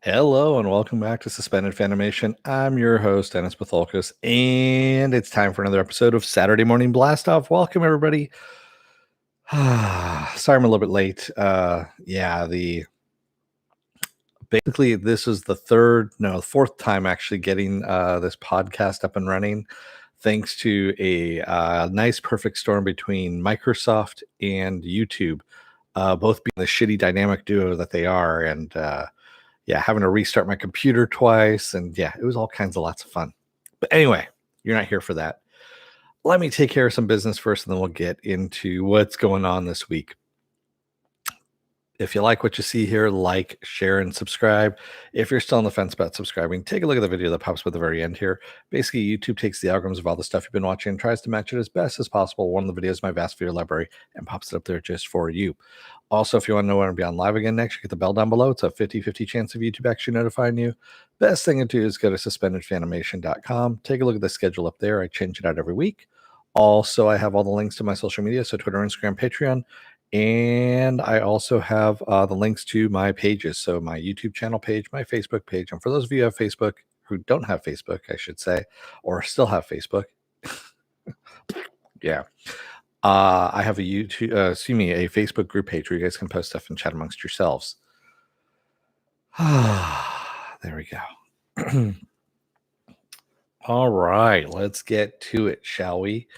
Hello and welcome back to Suspended Fanimation. I'm your host, Dennis Bithoulkas, and it's time for another episode of Saturday Morning Blast Off. Welcome, everybody. Sorry I'm a little bit late. Basically this is the fourth time actually getting this podcast up and running, thanks to a nice perfect storm between Microsoft and YouTube, both being the shitty dynamic duo that they are, and having to restart my computer twice. And it was all kinds of lots of fun. But anyway, you're not here for that. Let me take care of some business first, and then we'll get into what's going on this week. If you like what you see here, like, share, and subscribe. If you're still on the fence about subscribing, take a look at the video that pops up at the very end here. Basically, YouTube takes the algorithms of all the stuff you've been watching and tries to match it as best as possible. One of the videos in my vast video library and pops it up there just for you. Also, if you want to know when I'll be on live again next, you get the bell down below. It's a 50-50 chance of YouTube actually notifying you. Best thing to do is go to suspendedfanimation.com. Take a look at the schedule up there. I change it out every week. Also, I have all the links to my social media, so Twitter, Instagram, Patreon. And I also have the links to my pages. So my YouTube channel page, my Facebook page. And for those of you who have Facebook, who don't have Facebook, I should say, or still have Facebook. I have a Facebook group page where you guys can post stuff and chat amongst yourselves. There we go. All right, let's get to it, shall we?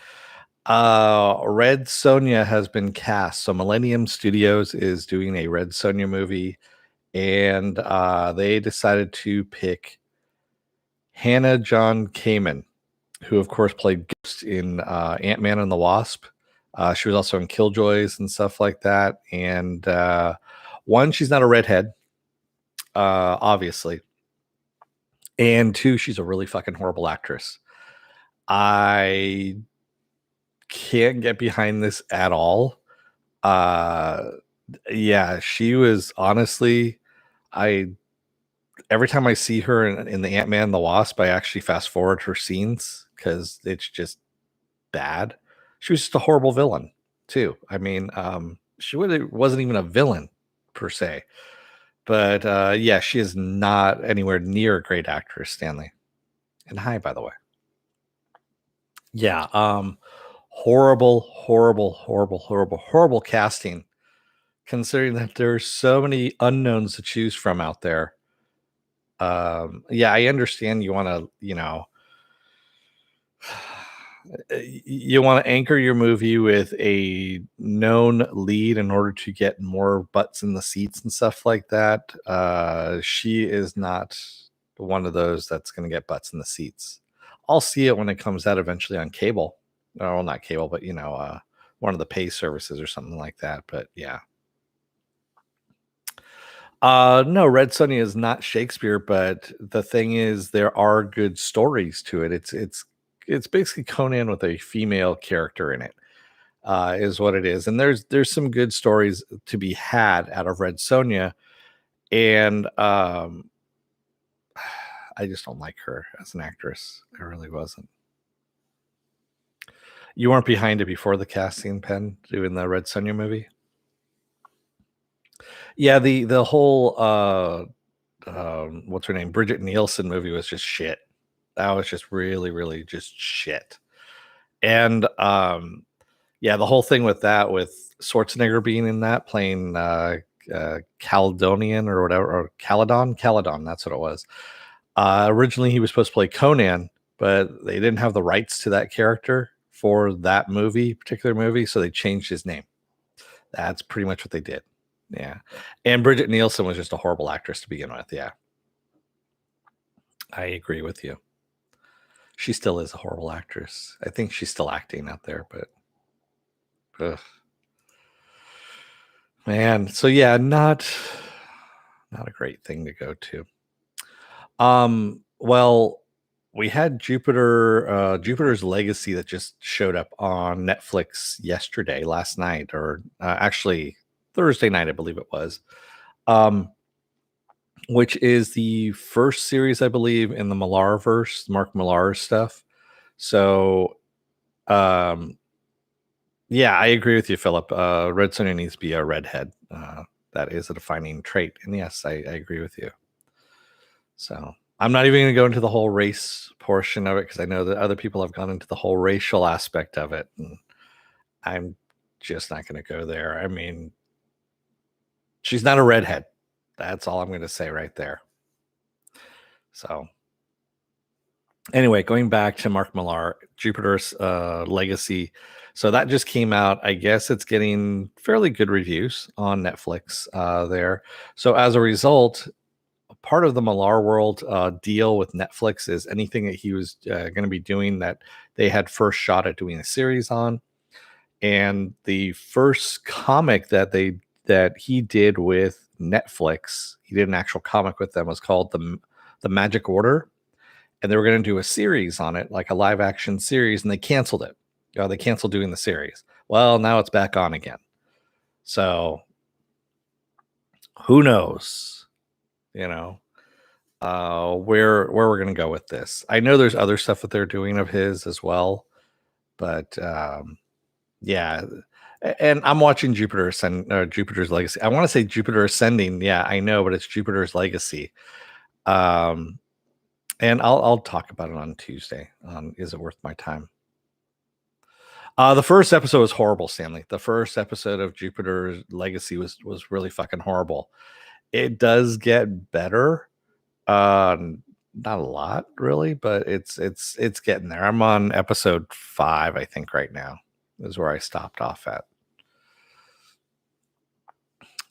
Red Sonja has been cast. So Millennium Studios is doing a Red Sonja movie, and they decided to pick Hannah John-Kamen, who of course played Ghost in Ant-Man and the Wasp. She was also in Killjoys and stuff like that. And one, she's not a redhead, obviously. And two, she's a really fucking horrible actress. I can't get behind this at all. She was honestly, every time I see her in the Ant-Man and the Wasp, I actually fast forward her scenes because it's just bad. She was just a horrible villain too. I mean, she really wasn't even a villain per se, but she is not anywhere near a great actress, Stanley. And hi, by the way. Horrible casting, considering that there's so many unknowns to choose from out there. I understand you want to, you want to anchor your movie with a known lead in order to get more butts in the seats and stuff like that. She is not one of those that's going to get butts in the seats. I'll see it when it comes out eventually on cable. Well, not cable, but one of the pay services or something like that. But yeah. No, Red Sonja is not Shakespeare, but the thing is, there are good stories to it. It's basically Conan with a female character in it, is what it is. And there's some good stories to be had out of Red Sonja, and I just don't like her as an actress. I really wasn't. You weren't behind it before the casting, Pen, doing the Red Sonja movie? Yeah, the whole what's her name, Bridget Nielsen movie was just shit. That was just really just shit. And the whole thing with that, with Schwarzenegger being in that, playing Caledonian or whatever, or Caledon, that's what it was. Originally he was supposed to play Conan, but they didn't have the rights to that character for that particular movie, so they changed his name. That's pretty much what they did. Yeah. And Bridget Nielsen was just a horrible actress to begin with. Yeah. I agree with you. She still is a horrible actress. I think she's still acting out there, but ugh. Man, so yeah, not a great thing to go to. Well, we had Jupiter's Legacy that just showed up on Netflix last night, or actually Thursday night, I believe it was, which is the first series, I believe, in the Millar verse, Mark Millar stuff. So, I agree with you, Philip. Red Sonja needs to be a redhead. That is a defining trait. And yes, I agree with you. So I'm not even going to go into the whole race portion of it because I know that other people have gone into the whole racial aspect of it. And I'm just not going to go there. I mean, she's not a redhead. That's all I'm going to say right there. So anyway, going back to Mark Millar, Jupiter's Legacy. So that just came out. I guess it's getting fairly good reviews on Netflix there. So as a result, part of the Millar World deal with Netflix is anything that he was going to be doing that they had first shot at doing a series on. And the first comic that he did with Netflix, he did an actual comic with them, was called the Magic Order, and they were going to do a series on it, like a live action series, and they canceled it. They canceled doing the series. Well, now it's back on again. So who knows? Where we're going to go with this. I know there's other stuff that they're doing of his as well, but yeah. And I'm watching Jupiter's Legacy. I want to say Jupiter Ascending. Yeah, I know, but it's Jupiter's Legacy. And I'll talk about it on Tuesday. Is it worth my time? The first episode was horrible, Stanley. The first episode of Jupiter's Legacy was really fucking horrible. It does get better. Not a lot, really, but it's getting there. I'm on episode 5, I think, right now. Is where I stopped off at.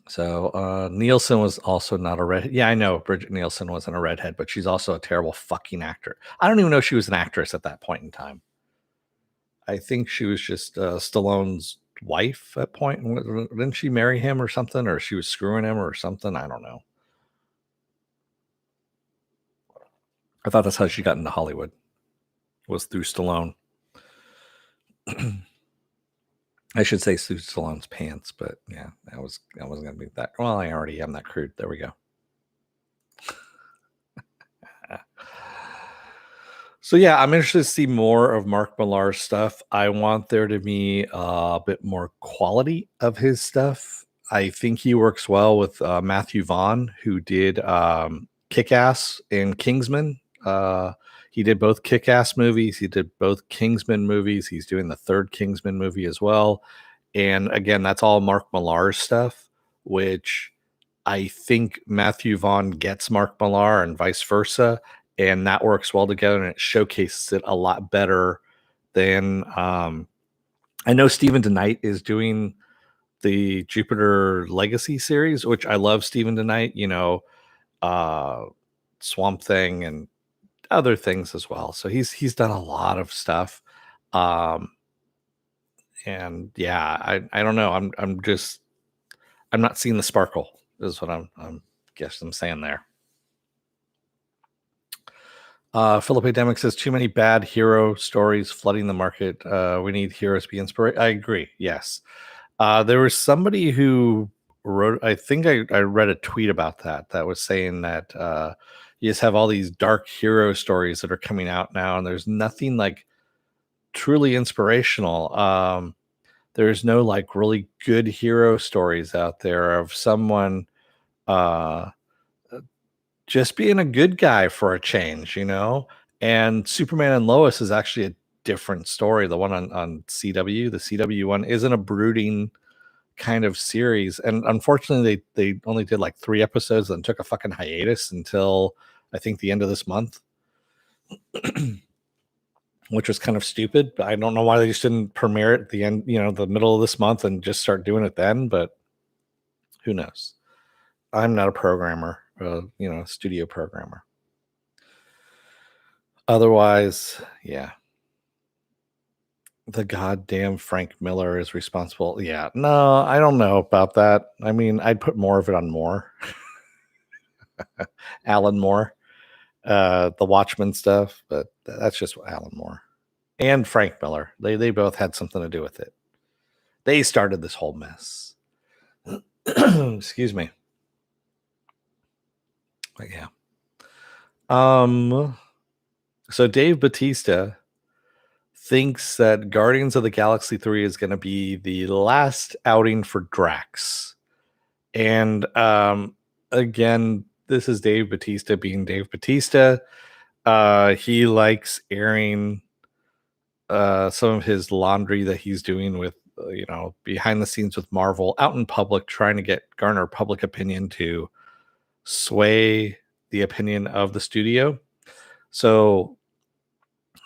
So Nielsen was also not a redhead. Yeah, I know Bridget Nielsen wasn't a redhead, but she's also a terrible fucking actor. I don't even know she was an actress at that point in time. I think she was just Stallone's wife at point. Didn't she marry him or something? Or she was screwing him or something? I don't know. I thought that's how she got into Hollywood, was through Stallone. I should say through Stallone's pants, but yeah, I wasn't going to be that. Well, I already am that crude. There we go. So yeah, I'm interested to see more of Mark Millar's stuff. I want there to be a bit more quality of his stuff. I think he works well with Matthew Vaughn, who did Kick-Ass and Kingsman. He did both Kick-Ass movies. He did both Kingsman movies. He's doing the third Kingsman movie as well. And again, that's all Mark Millar's stuff, which I think Matthew Vaughn gets Mark Millar and vice versa. And that works well together, and it showcases it a lot better than I know Stephen DeKnight is doing the Jupiter Legacy series, which I love Stephen DeKnight, Swamp Thing and other things as well. So he's done a lot of stuff. And yeah, I don't know. I'm not seeing the sparkle is what I'm saying there. Philip Ademic says too many bad hero stories flooding the market. We need heroes to be inspired. I agree. Yes. There was somebody who wrote, I think I read a tweet about that was saying that you just have all these dark hero stories that are coming out now, and there's nothing like truly inspirational. There's no like really good hero stories out there of someone just being a good guy for a change, and Superman and Lois is actually a different story. The one on CW, the CW one, isn't a brooding kind of series, and unfortunately they only did like 3 episodes and took a fucking hiatus until I think the end of this month, which was kind of stupid. I don't know why they just didn't premiere it at the end, the middle of this month, and just start doing it then, but who knows. I'm not a programmer, studio programmer. Otherwise, yeah. The goddamn Frank Miller is responsible. Yeah, no, I don't know about that. I mean, I'd put more of it on Moore. Alan Moore, the Watchmen stuff, but that's just Alan Moore and Frank Miller. They both had something to do with it. They started this whole mess. Excuse me. But yeah. So Dave Bautista thinks that Guardians of the Galaxy 3 is going to be the last outing for Drax. And again, this is Dave Bautista being Dave Bautista. He likes airing some of his laundry that he's doing with behind the scenes with Marvel out in public, trying to garner public opinion to sway the opinion of the studio. So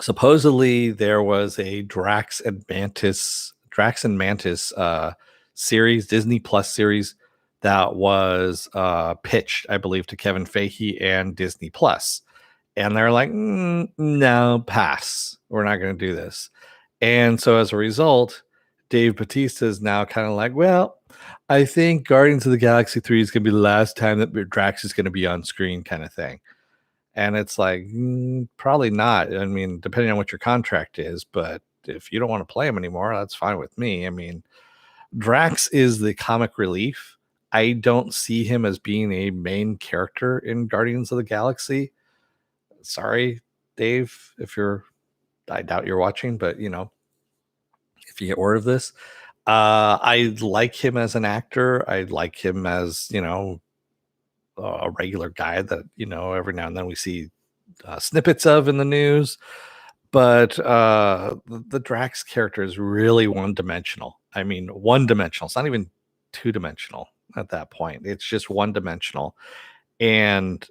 supposedly there was a Drax and Mantis series, Disney Plus series, that was pitched, I believe, to Kevin Feige and Disney Plus. And they're like, no, pass. We're not going to do this. And so as a result, Dave Bautista is now kind of like, well, I think Guardians of the Galaxy 3 is going to be the last time that Drax is going to be on screen, kind of thing. And it's like, probably not. I mean, depending on what your contract is, but if you don't want to play him anymore, that's fine with me. I mean, Drax is the comic relief. I don't see him as being a main character in Guardians of the Galaxy. Sorry, Dave, I doubt you're watching, but if you get word of this, I like him as an actor. I like him as, a regular guy that, every now and then we see snippets of in the news. But the Drax character is really one-dimensional. I mean, one-dimensional. It's not even two-dimensional at that point. It's just one-dimensional. And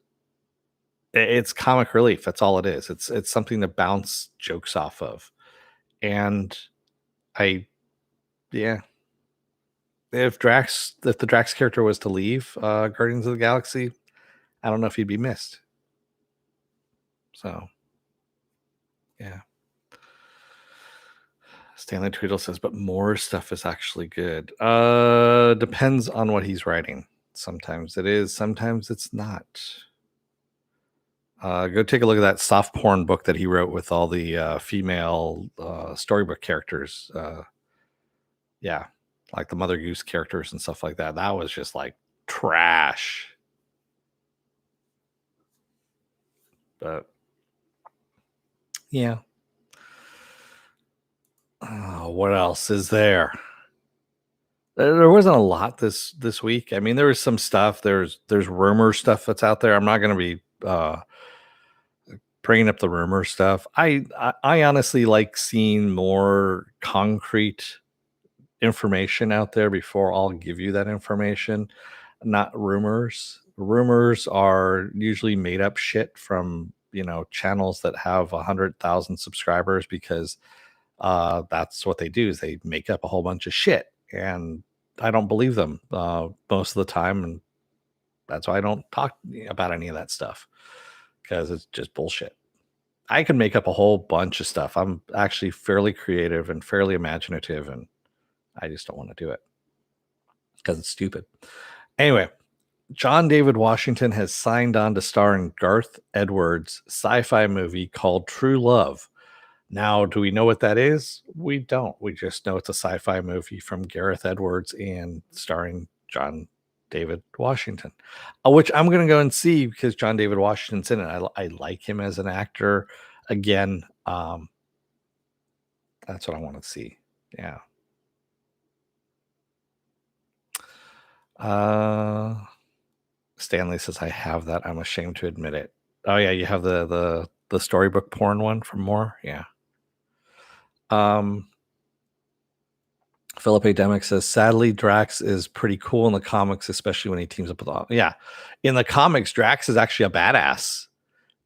it's comic relief. That's all it is. It's something to bounce jokes off of. And yeah. If the Drax character was to leave Guardians of the Galaxy, I don't know if he'd be missed. So, yeah. Stanley Tweedle says, but more stuff is actually good. Depends on what he's writing. Sometimes it is, sometimes it's not. Go take a look at that soft porn book that he wrote with all the female storybook characters. Yeah, like the Mother Goose characters and stuff like that. That was just like trash. But yeah. What else is there? There wasn't a lot this week. I mean, there was some stuff. There's rumor stuff that's out there. I'm not going to be bringing up the rumor stuff. I honestly like seeing more concrete information out there before I'll give you that information, not rumors. Rumors are usually made up shit from channels that have 100,000 subscribers, because that's what they do, is they make up a whole bunch of shit, and I don't believe them most of the time, and that's why I don't talk about any of that stuff, because it's just bullshit. I can make up a whole bunch of stuff. I'm actually fairly creative and fairly imaginative, and I just don't want to do it because it's stupid. Anyway, John David Washington has signed on to star in Garth Edwards' sci-fi movie called True Love. Now, do we know what that is? We don't. We just know it's a sci-fi movie from Gareth Edwards and starring John David Washington, which I'm going to go and see because John David Washington's in it. I like him as an actor. Again, that's what I want to see. Yeah. Stanley says, I have that. I'm ashamed to admit it. Oh yeah, you have the storybook porn one from More. Yeah. Philip A. Demick says, sadly, Drax is pretty cool in the comics, especially when he teams up with yeah. In the comics, Drax is actually a badass.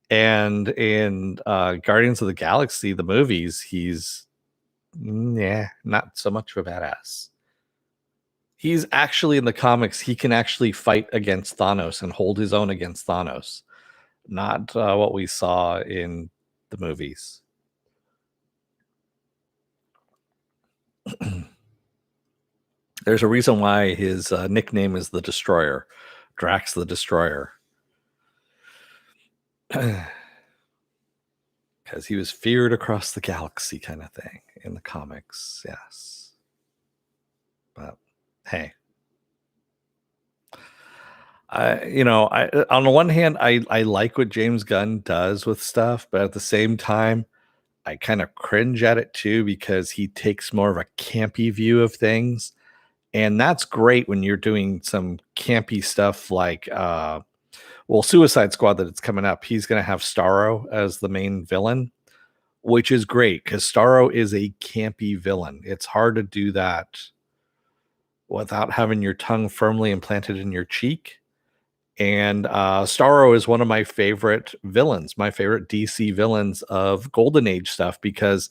And in Guardians of the Galaxy, the movies, he's not so much of a badass. He's actually, in the comics, he can actually fight against Thanos and hold his own against Thanos. Not what we saw in the movies. There's a reason why his nickname is the Destroyer, Drax the Destroyer. Because he was feared across the galaxy, kind of thing, in the comics. Yes. But hey. On the one hand, I like what James Gunn does with stuff, but at the same time, I kind of cringe at it too, because he takes more of a campy view of things. And that's great when you're doing some campy stuff like Well, Suicide Squad that it's coming up, he's going to have Starro as the main villain, which is great because Starro is a campy villain. It's hard to do that without having your tongue firmly implanted in your cheek. And Starro is one of my favorite villains, my favorite DC villains of Golden Age stuff, because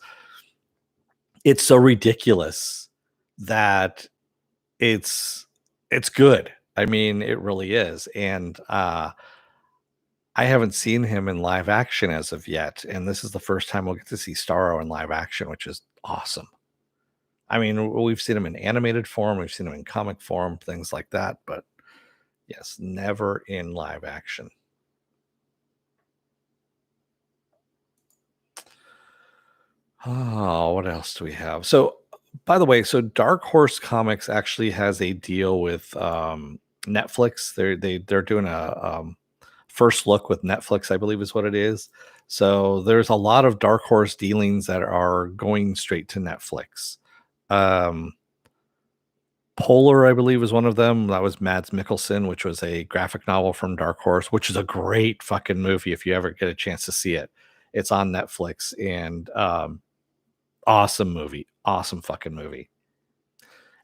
it's so ridiculous that it's good. I mean, it really is. And I haven't seen him in live action as of yet, and this is the first time we'll get to see Starro in live action, which is awesome. I mean, we've seen him in animated form, we've seen him in comic form, things like that, but yes, never in live action. Oh, what else do we have? So, by the way, so Dark Horse Comics actually has a deal with Netflix. They're doing a first look with Netflix, I believe is what it is. So there's a lot of Dark Horse dealings that are going straight to Netflix. Polar, I believe, is one of them. That was Mads Mikkelsen, which was a graphic novel from Dark Horse, which is a great fucking movie if you ever get a chance to see it. It's on Netflix, and awesome movie, awesome fucking movie,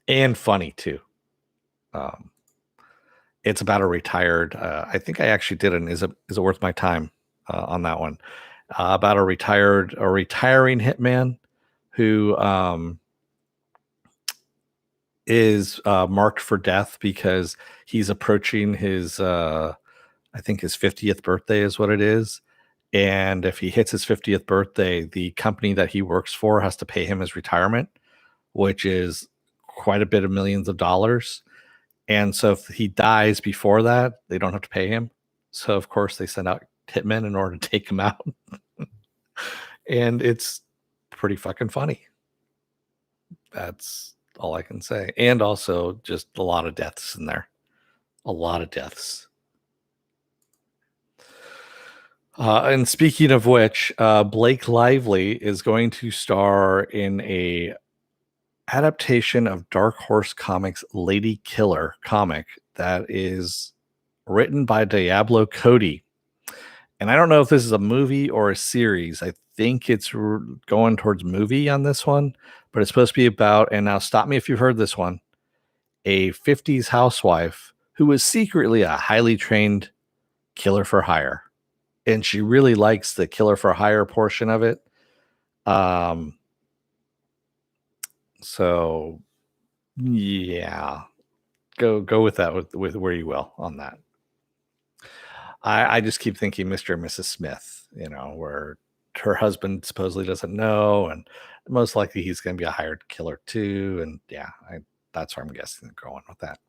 and funny too. It's about a retired. I think I actually did an is it worth my time on that one, about a retiring hitman who is marked for death because he's approaching his I think his 50th birthday is what it is. And if he hits his 50th birthday, the company that he works for has to pay him his retirement, which is quite a bit of millions of dollars. And so if he dies before that, they don't have to pay him. So of course they send out hitmen in order to take him out. And it's pretty fucking funny. That's all I can say. And also just a lot of deaths in there. A lot of deaths. And speaking of which, Blake Lively is going to star in a adaptation of Dark Horse Comics' Lady Killer comic that is written by Diablo Cody. And I don't know if this is a movie or a series. I think it's going towards movie on this one, but it's supposed to be about, and now stop me if you've heard this one, a 50s housewife who was secretly a highly trained killer for hire. And she really likes the killer for hire portion of it. So yeah, go with that with where you will on that. I just keep thinking Mr. and Mrs. Smith, where her husband supposedly doesn't know, and most likely he's going to be a hired killer too. And yeah, that's where I'm guessing they're going with that.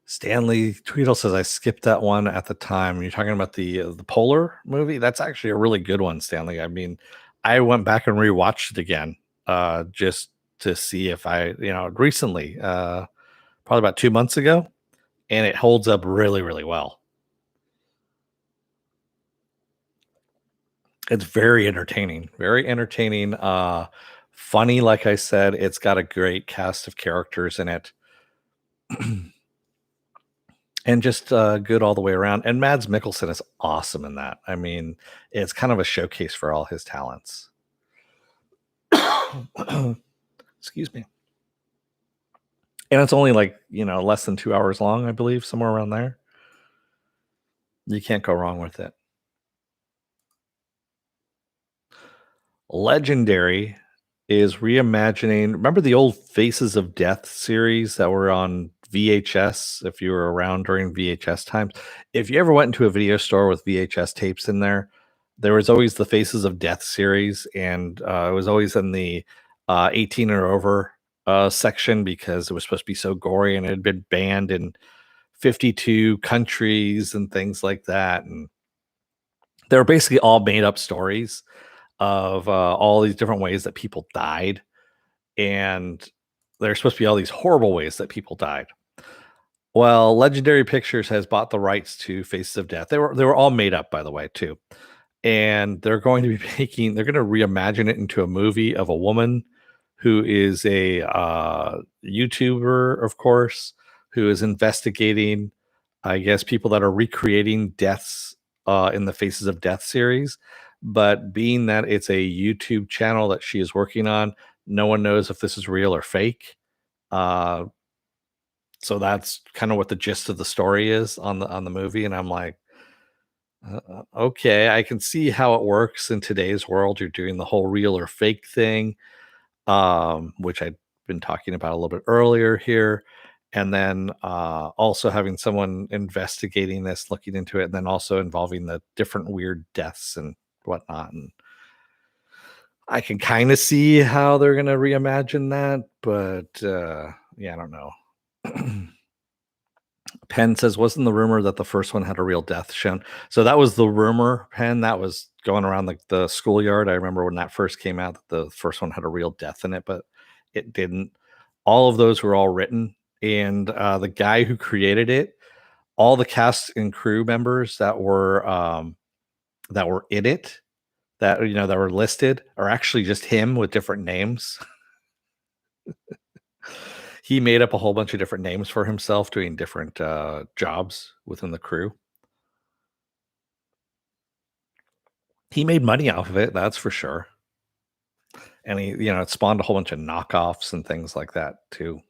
Stanley Tweedle says I skipped that one at the time. You're talking about the Polar movie. That's actually a really good one, Stanley. I mean, I went back and rewatched it again just to see if I, recently, probably about 2 months ago, and it holds up really, really well. It's very entertaining, funny. Like I said, it's got a great cast of characters in it. And just good all the way around. And Mads Mikkelsen is awesome in that. I mean, it's kind of a showcase for all his talents. Excuse me. And it's only like, less than 2 hours long, I believe, somewhere around there. You can't go wrong with it. Legendary is reimagining. Remember the old Faces of Death series that were on VHS, if you were around during VHS times? If you ever went into a video store with VHS tapes in there was always the Faces of Death series, and it was always in the 18 or over section because it was supposed to be so gory, and it had been banned in 52 countries and things like that. And they were basically all made up stories of all these different ways that people died, and there's supposed to be all these horrible ways that people died. Well, Legendary Pictures has bought the rights to Faces of Death. They were all made up, by the way, too. And they're going to be they're going to reimagine it into a movie of a woman who is a YouTuber, of course, who is investigating I guess people that are recreating deaths in the Faces of Death series. But being that it's a YouTube channel that she is working on, no one knows if this is real or fake. Uh, so that's kind of what the gist of the story is on the movie, and I'm like, okay, I can see how it works in today's world. You're doing the whole real or fake thing, which I've been talking about a little bit earlier here. And then also having someone investigating this, looking into it, and then also involving the different weird deaths and whatnot. And I can kind of see how they're going to reimagine that, but yeah, I don't know. Penn says, wasn't the rumor that the first one had a real death shown? So that was the rumor, Penn. That was going around the schoolyard. I remember when that first came out, that the first one had a real death in it, but it didn't. All of those were all written. And the guy who created it, all the cast and crew members that were in it, that were listed, are actually just him with different names. He made up a whole bunch of different names for himself, doing different jobs within the crew. He made money off of it, that's for sure. And it spawned a whole bunch of knockoffs and things like that too.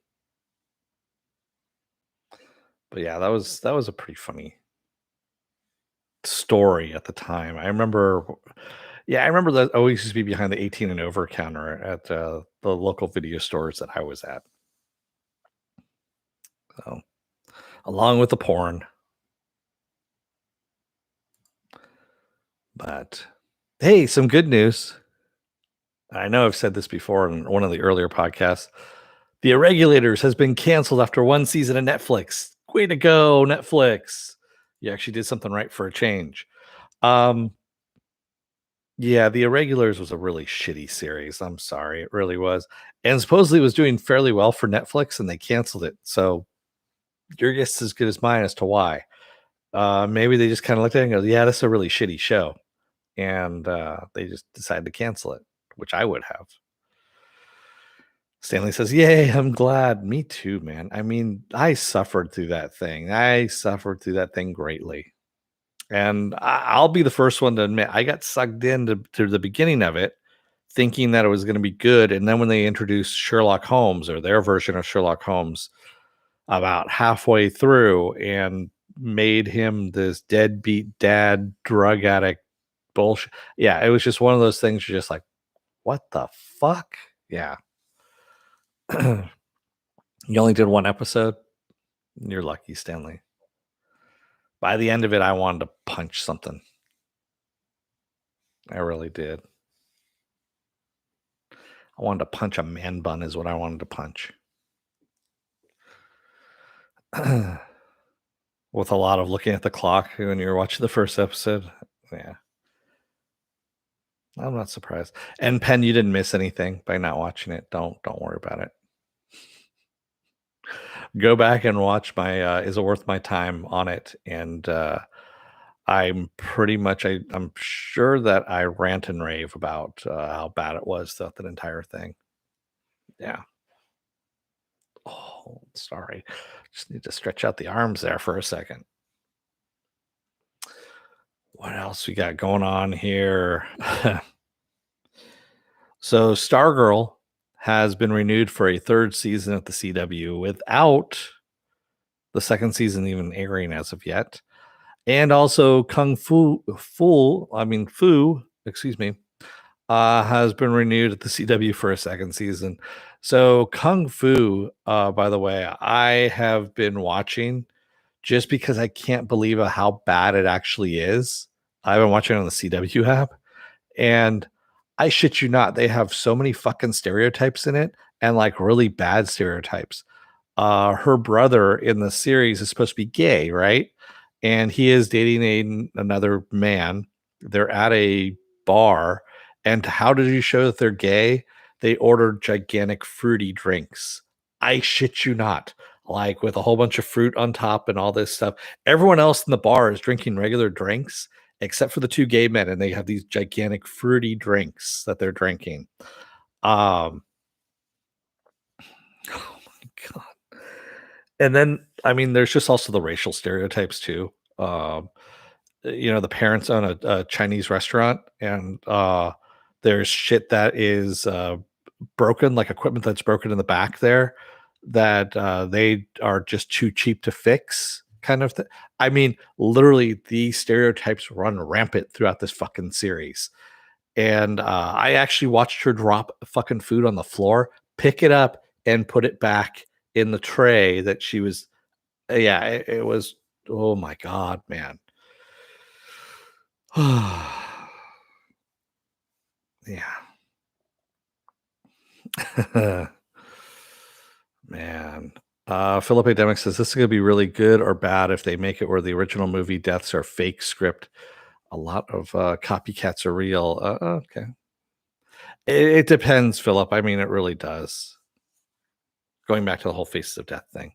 But yeah, that was a pretty funny story at the time. I remember that always used to be behind the 18 and over counter at the local video stores that I was at. So, along with the porn. But hey, some good news. I know I've said this before in one of the earlier podcasts. The Irregulators has been canceled after one season of Netflix. Way to go, Netflix. You actually did something right for a change. Um, yeah, The Irregulars was a really shitty series. I'm sorry, it really was. And supposedly it was doing fairly well for Netflix and they canceled it. So your guess is as good as mine as to why. Maybe they just kind of looked at it and go, yeah, this is a really shitty show. And they just decided to cancel it, which I would have. Stanley says, yay, I'm glad. Me too, man. I mean, I suffered through that thing. I suffered through that thing greatly. And I'll be the first one to admit I got sucked into to the beginning of it, thinking that it was going to be good. And then when they introduced Sherlock Holmes, or their version of Sherlock Holmes, about halfway through and made him this deadbeat dad drug addict bullshit. Yeah, it was just one of those things you're just like, what the fuck? Yeah. You only did one episode? You're lucky, Stanley. By the end of it, I wanted to punch something. I really did. I wanted to punch a man bun, is what I wanted to punch. With a lot of looking at the clock when you were watching the first episode. Yeah. I'm not surprised. And Penn, you didn't miss anything by not watching it. Don't worry about it. Go back and watch my Is It Worth My Time on it. And I'm sure that I rant and rave about how bad it was throughout that entire thing. Yeah. Oh, sorry. Just need to stretch out the arms there for a second. What else we got going on here? So Stargirl has been renewed for a third season at the CW without the second season even airing as of yet. And also Fu, excuse me, has been renewed at the CW for a second season. So Kung Fu, by the way, I have been watching just because I can't believe how bad it actually is. I've been watching it on the CW app, and I shit you not, they have so many fucking stereotypes in it, and like really bad stereotypes. Her brother in the series is supposed to be gay, right? And he is dating another man. They're at a bar, and how did you show that they're gay? They ordered gigantic fruity drinks. I shit you not, like with a whole bunch of fruit on top and all this stuff. Everyone else in the bar is drinking regular drinks except for the two gay men, and they have these gigantic fruity drinks that they're drinking. Um, oh my god. And then, I mean, there's just also the racial stereotypes too. The parents own a Chinese restaurant, and there's shit that is broken, like equipment that's broken in the back there, that they are just too cheap to fix, kind of thing. I mean, literally, these stereotypes run rampant throughout this fucking series. And I actually watched her drop fucking food on the floor, pick it up, and put it back in the tray that she was. Yeah, it was. Oh my god, man. Yeah. Man. Philip Ademic says this is gonna be really good or bad if they make it where the original movie deaths are fake script. A lot of copycats are real. Okay. It depends, Philip. I mean, it really does. Going back to the whole faces of death thing.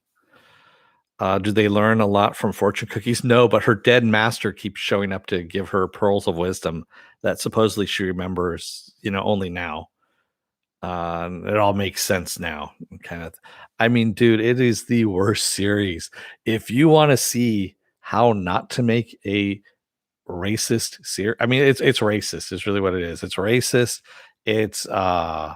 Do they learn a lot from fortune cookies? No, but her dead master keeps showing up to give her pearls of wisdom that supposedly she remembers, only now. It all makes sense now. Kind of. I mean, dude, it is the worst series. If you want to see how not to make a racist series, I mean, it's racist. Is really what it is. It's racist. It's yeah.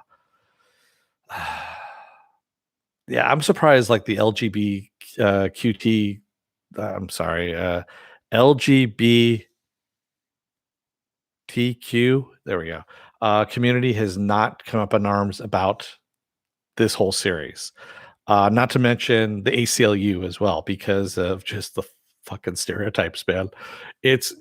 I'm surprised. Like the LGBTQT. I'm sorry. LGBTQ. There we go. Community has not come up in arms about this whole series. Not to mention the ACLU as well, because of just the fucking stereotypes, man. It's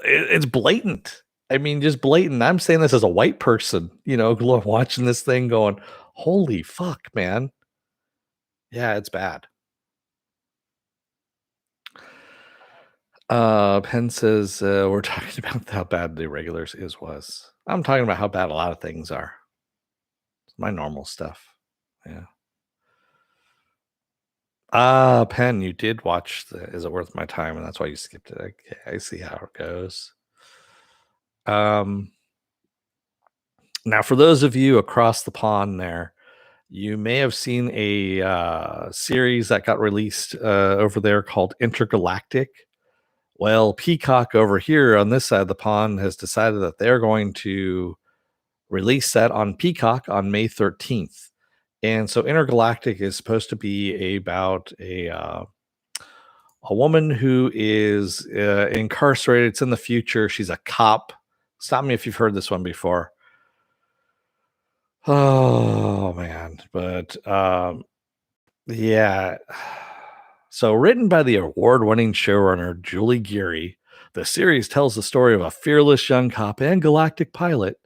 it's blatant. I mean, just blatant. I'm saying this as a white person, watching this thing going, holy fuck, man. Yeah, it's bad. Penn says we're talking about how bad the regulars was. I'm talking about how bad a lot of things are. It's my normal stuff. Yeah. Penn, you did watch the Is It Worth My Time, and that's why you skipped it. Okay, I see how it goes. Um, Now for those of you across the pond there, you may have seen a series that got released over there called Intergalactic. Well, Peacock over here on this side of the pond has decided that they're going to release that on Peacock on May 13th. And so Intergalactic is supposed to be about a woman who is incarcerated. It's in the future. She's a cop. Stop me if you've heard this one before. Oh man, but yeah. So written by the award-winning showrunner Julie Geary, the series tells the story of a fearless young cop and galactic pilot,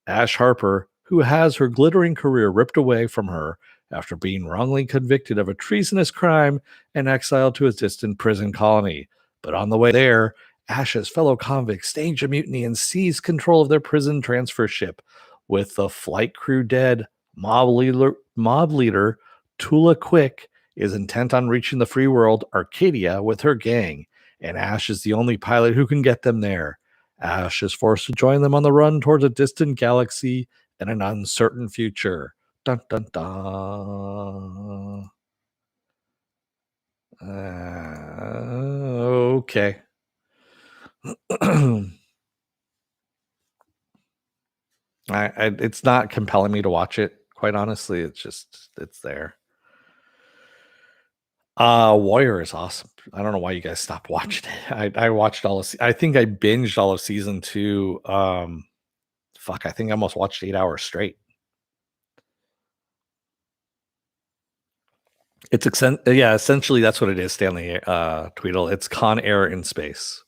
Ash Harper, who has her glittering career ripped away from her after being wrongly convicted of a treasonous crime and exiled to a distant prison colony. But on the way there, Ash's fellow convicts stage a mutiny and seize control of their prison transfer ship. With the flight crew dead, mob leader Tula Quick is intent on reaching the free world, Arcadia, with her gang, and Ash is the only pilot who can get them there. Ash is forced to join them on the run towards a distant galaxy and an uncertain future. Dun dun dun. Okay. It's not compelling me to watch it. Quite honestly, it's there. Warrior is awesome. I don't know why you guys stopped watching it. I watched all of. I think I binged all of season 2. Fuck, I think I almost watched 8 hours straight. Yeah, essentially that's what it is, Stanley Tweedle. It's Con Air in space.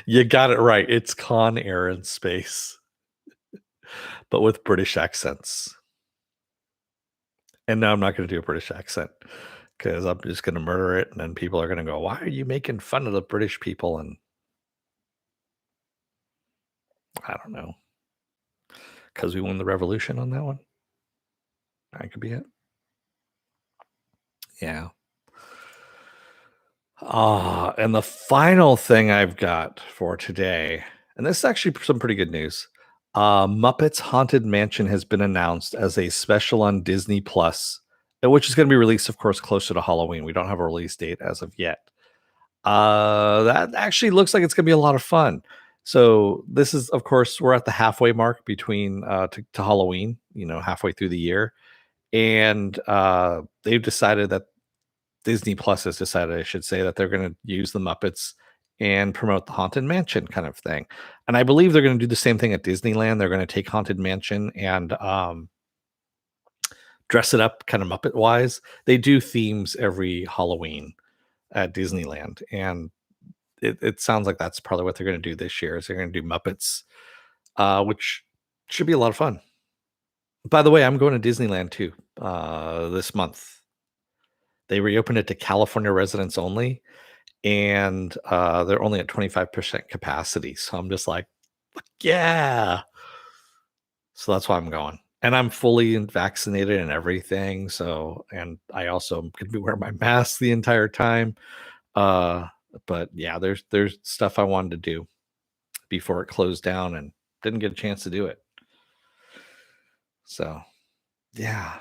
You got it right. It's Con Air in space, but with British accents. And now I'm not going to do a British accent because I'm just going to murder it, and then people are going to go, "Why are you making fun of the British people?" And I don't know, because we won the revolution on that one. That could be it. Yeah. And the final thing I've got for today, and this is actually some pretty good news. Muppets Haunted Mansion has been announced as a special on Disney Plus which is going to be released, of course, closer to Halloween. We don't have a release date as of yet. That actually looks like it's going to be a lot of fun. So this is, of course, we're at the halfway mark between to Halloween. Halfway through the year, and they've decided that Disney Plus has decided, I should say, that they're going to use the Muppets and promote the Haunted Mansion kind of thing. And I believe they're going to do the same thing at Disneyland. They're going to take Haunted Mansion and dress it up kind of Muppet wise. They do themes every Halloween at Disneyland, and it sounds like that's probably what they're going to do this year. Is they're going to do Muppets, which should be a lot of fun. By the way, I'm going to Disneyland too this month. They reopened it to California residents only, and they're only at 25% capacity. So I'm just like, yeah. So that's why I'm going. And I'm fully vaccinated and everything. So, and I also am going to be wearing my mask the entire time. Uh, but yeah, there's stuff I wanted to do before it closed down and didn't get a chance to do it. So, yeah.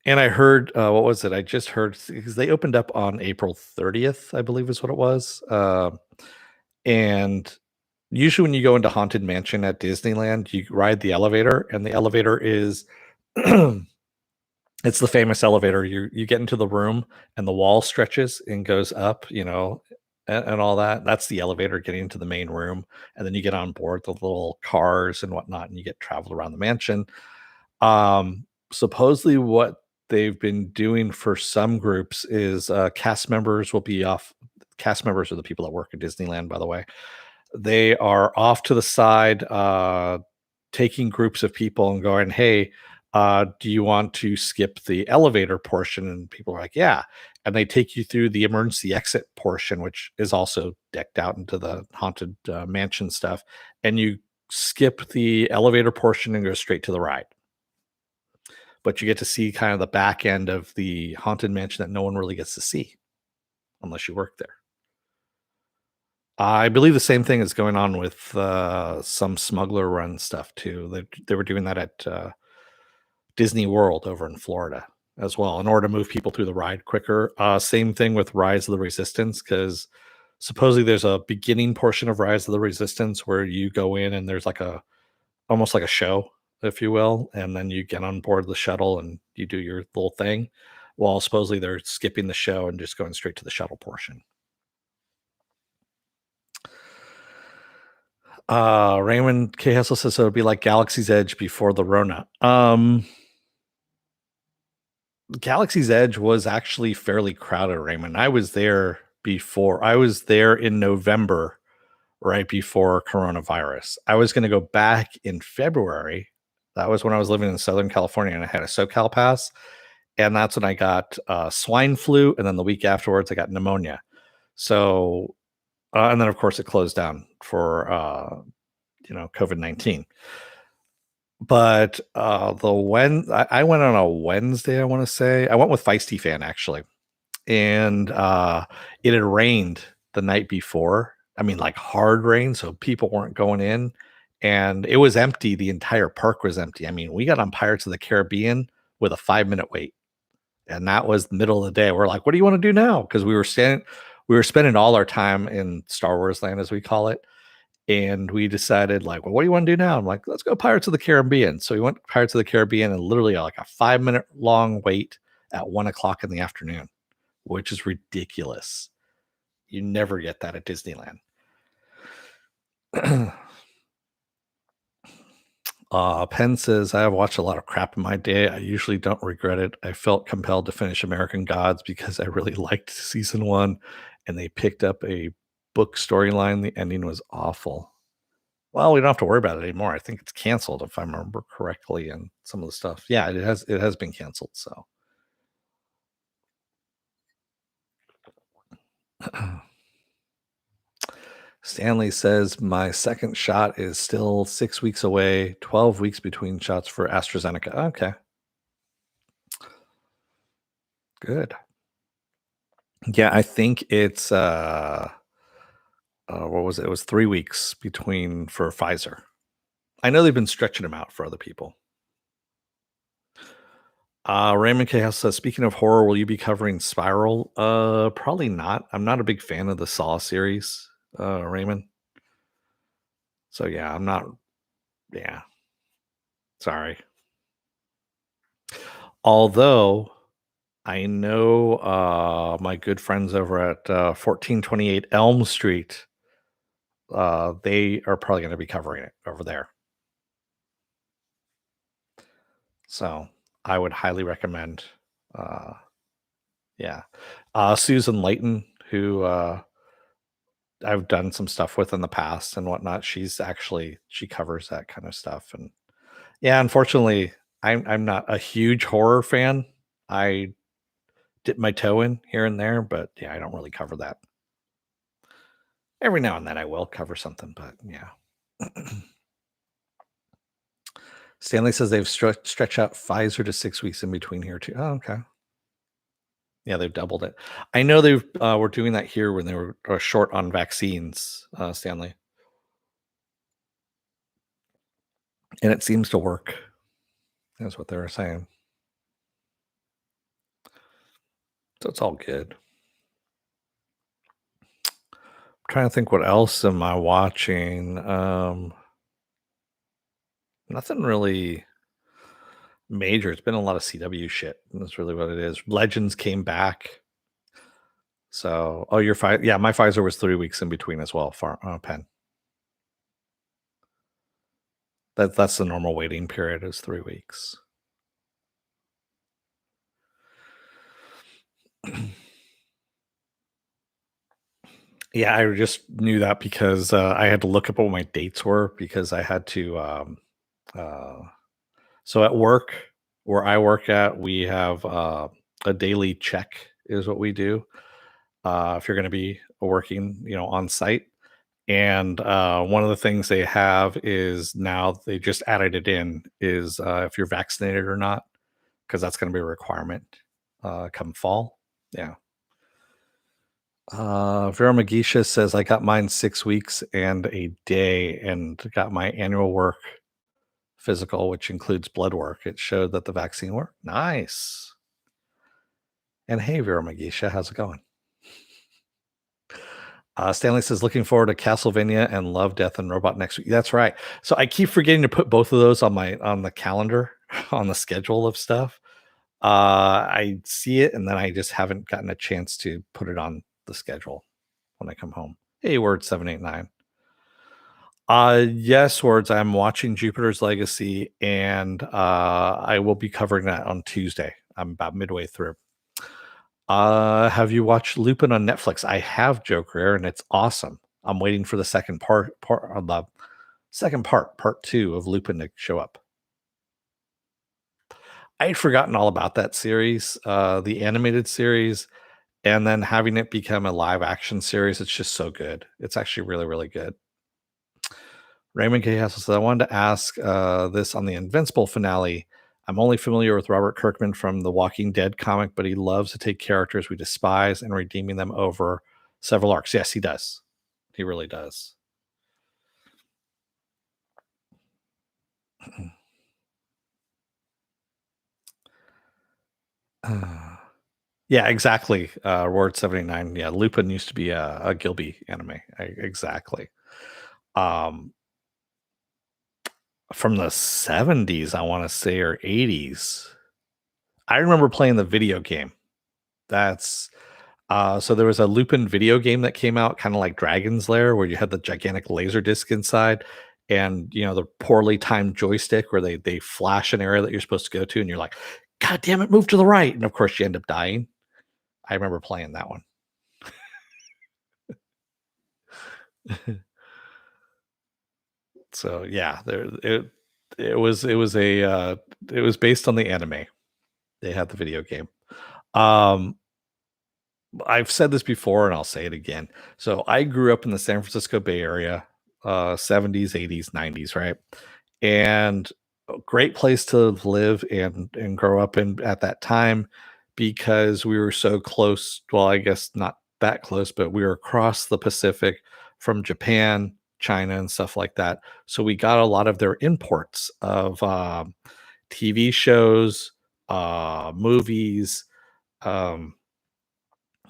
And I heard, what was it? I just heard because they opened up on April 30th, I believe is what it was. And usually when you go into Haunted Mansion at Disneyland, you ride the elevator, and the elevator is it's the famous elevator. You get into the room, and the wall stretches and goes up, and all that. That's the elevator getting into the main room, and then you get on board the little cars and whatnot, and you get traveled around the mansion. Supposedly what they've been doing for some groups is cast members will be off. Cast members are the people that work at Disneyland, by the way. They are off to the side, taking groups of people and going, hey, do you want to skip the elevator portion? And people are like, yeah. And they take you through the emergency exit portion, which is also decked out into the haunted mansion stuff. And you skip the elevator portion and go straight to the ride. But you get to see kind of the back end of the haunted mansion that no one really gets to see unless you work there. I believe the same thing is going on with some smuggler run stuff too. They were doing that at Disney World over in Florida as well, in order to move people through the ride quicker. Same thing with Rise of the Resistance, because supposedly there's a beginning portion of Rise of the Resistance where you go in and there's like almost like a show, if you will, and then you get on board the shuttle and you do your little thing. While supposedly they're skipping the show and just going straight to the shuttle portion. Raymond K. Hessel says so it'd be like Galaxy's Edge before the Rona. Galaxy's Edge was actually fairly crowded, Raymond. I was there before. I was there in November, right before coronavirus. I was going to go back in February. That was when I was living in Southern California and I had a SoCal pass. And that's when I got swine flu. And then the week afterwards, I got pneumonia. So, and then of course it closed down for, COVID-19. But I went on a Wednesday, I want to say. I went with Feisty Fan, actually. And it had rained the night before. I mean, like hard rain, so people weren't going in. And it was empty. The entire park was empty. I mean, we got on Pirates of the Caribbean with a 5-minute wait. And that was the middle of the day. We're like, what do you want to do now? Because we were spending all our time in Star Wars land, as we call it. And we decided, like, well, what do you want to do now? I'm like, let's go Pirates of the Caribbean. So we went to Pirates of the Caribbean, and literally like a 5-minute long wait at 1:00 in the afternoon, which is ridiculous. You never get that at Disneyland. Penn says, I have watched a lot of crap in my day. I usually don't regret it. I felt compelled to finish American Gods because I really liked season 1, and they picked up a book storyline. The ending was awful. Well, we don't have to worry about it anymore. I think it's canceled, if I remember correctly, and some of the stuff. Yeah, it has been canceled. So Stanley says my second shot is still 6 weeks away, 12 weeks between shots for AstraZeneca. Okay. Good. Yeah, I think it's what was it? It was 3 weeks between for Pfizer. I know they've been stretching them out for other people. Raymond K. House says, speaking of horror, will you be covering Spiral? Probably not. I'm not a big fan of the Saw series, Raymond. So yeah, I'm not. Yeah, sorry. Although I know my good friends over at 1428 Elm Street, they are probably going to be covering it over there. So I would highly recommend. Uh, yeah, Susan Layton, who I've done some stuff with in the past and whatnot. She covers that kind of stuff. And yeah, unfortunately, I'm not a huge horror fan. I dip my toe in here and there, but yeah, I don't really cover that. Every now and then I will cover something, but yeah. Stanley says they've stretched out Pfizer to 6 weeks in between here too. Oh, okay. Yeah, they've doubled it. I know they were doing that here when they were short on vaccines, Stanley, and it seems to work. That's what they were saying. So it's all good. I'm trying to think what else am I watching. Nothing really major. It's been a lot of CW shit. That's really what it is. Legends came back. So, oh, your Pfizer, yeah, my Pfizer was 3 weeks in between as well. Pen. That's the normal waiting period is 3 weeks. Yeah, I just knew that because I had to look up what my dates were because I had to. Uh, so at work, where I work at, we have a daily check is what we do. If you're going to be working, on site. And one of the things they have is now they just added it in is if you're vaccinated or not, because that's going to be a requirement come fall. Yeah. Vera Magisha says, I got mine 6 weeks and a day and got my annual work physical, which includes blood work. It showed that the vaccine worked. Nice. And hey, Vera Magisha, how's it going? Stanley says, looking forward to Castlevania and Love, Death, and Robot next week. That's right. So I keep forgetting to put both of those on the calendar, on the schedule of stuff. I see it, and then I just haven't gotten a chance to put it on the schedule when I come home. Hey, word 789. Yes, words. I'm watching Jupiter's Legacy, and I will be covering that on Tuesday. I'm about midway through. Have you watched Lupin on Netflix? I have, Joe Career, and it's awesome. I'm waiting for the part two of Lupin to show up. I had forgotten all about that series, the animated series, and then having it become a live action series. It's just so good. It's actually really, really good. Raymond K. Hassel says, I wanted to ask this on the Invincible finale. I'm only familiar with Robert Kirkman from the Walking Dead comic, but he loves to take characters we despise and redeeming them over several arcs. Yes, he does. He really does. Yeah, exactly. Word 79. Yeah, Lupin used to be a Gilby anime. Exactly. Um, from the 70s, I want to say, or 80s. I remember playing the video game. That's so there was a Lupin video game that came out, kind of like Dragon's Lair, where you had the gigantic laser disc inside, and the poorly timed joystick where they flash an area that you're supposed to go to, and you're like, God damn it, move to the right, and of course you end up dying. I remember playing that one. So yeah, it was based on the anime. They had the video game. Um, I've said this before and I'll say it again. So I grew up in the San Francisco Bay Area, 70s, 80s, 90s, right? And a great place to live and grow up in at that time because we were so close. Well, I guess not that close, but we were across the Pacific from Japan, China, and stuff like that. So we got a lot of their imports of TV shows, movies, um,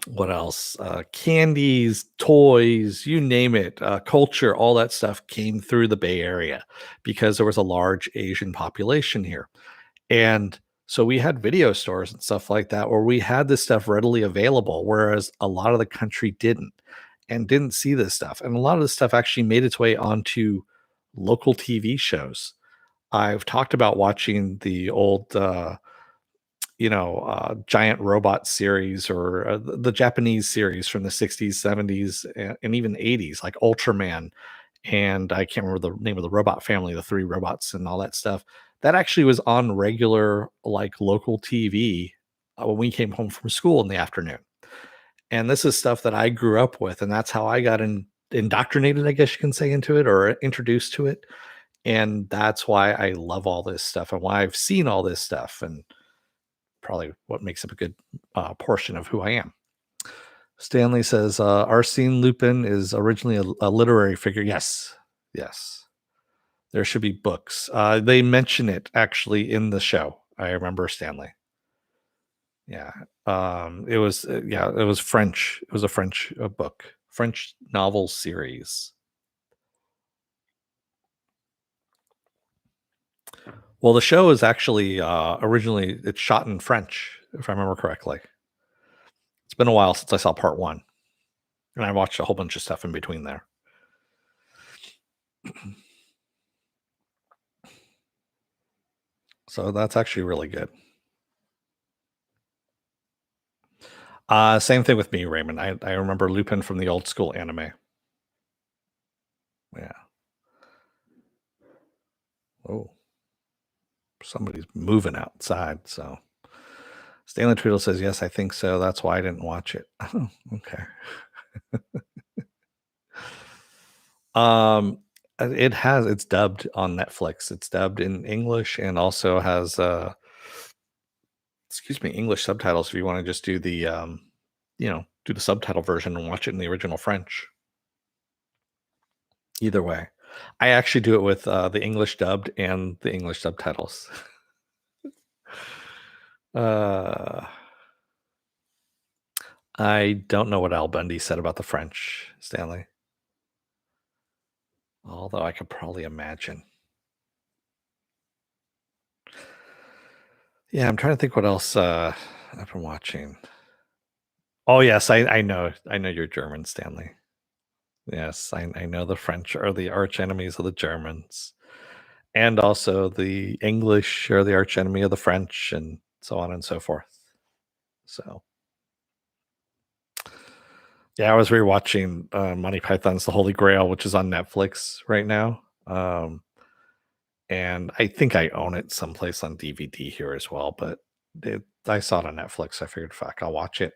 what else? Candies, toys, you name it, culture, all that stuff came through the Bay Area because there was a large Asian population here. And so we had video stores and stuff like that where we had this stuff readily available, whereas a lot of the country didn't and didn't see this stuff. And a lot of this stuff actually made its way onto local TV shows. I've talked about watching the old giant robot series or the Japanese series from the 60s, 70s, and even 80s, like Ultraman. And I can't remember the name of the robot family, the three robots and all that stuff. That actually was on regular, like local TV when we came home from school in the afternoon. And this is stuff that I grew up with. And that's how I got indoctrinated, I guess you can say, into it or introduced to it. And that's why I love all this stuff and why I've seen all this stuff. And probably what makes up a good portion of who I am. Stanley says, Arsene Lupin is originally a literary figure. Yes. Yes. There should be books. They mention it actually in the show. I remember Stanley. Yeah. It was French. It was a French book, French novel series. Well, the show is actually originally it's shot in French, if I remember correctly. It's been a while since I saw part one, and I watched a whole bunch of stuff in between there. So that's actually really good. Same thing with me, Raymond. I remember Lupin from the old school anime. Yeah. Oh, somebody's moving outside. So Stanley Tweedle says, yes, I think so. That's why I didn't watch it. Oh, okay. It's dubbed on Netflix. It's dubbed in English and also has English subtitles if you want to just do the do the subtitle version and watch it in the original French. Either way. I actually do it with the English dubbed and the English subtitles. I don't know what Al Bundy said about the French, Stanley. Although I could probably imagine. Yeah, I'm trying to think what else I've been watching. Oh yes, I know you're German, Stanley. Yes, I know the French are the arch enemies of the Germans, and also the English are the arch enemy of the French, and so on and so forth. So, yeah, I was rewatching Monty Python's The Holy Grail, which is on Netflix right now. And I think I own it someplace on DVD here as well, but I saw it on Netflix. I figured, fuck, I'll watch it.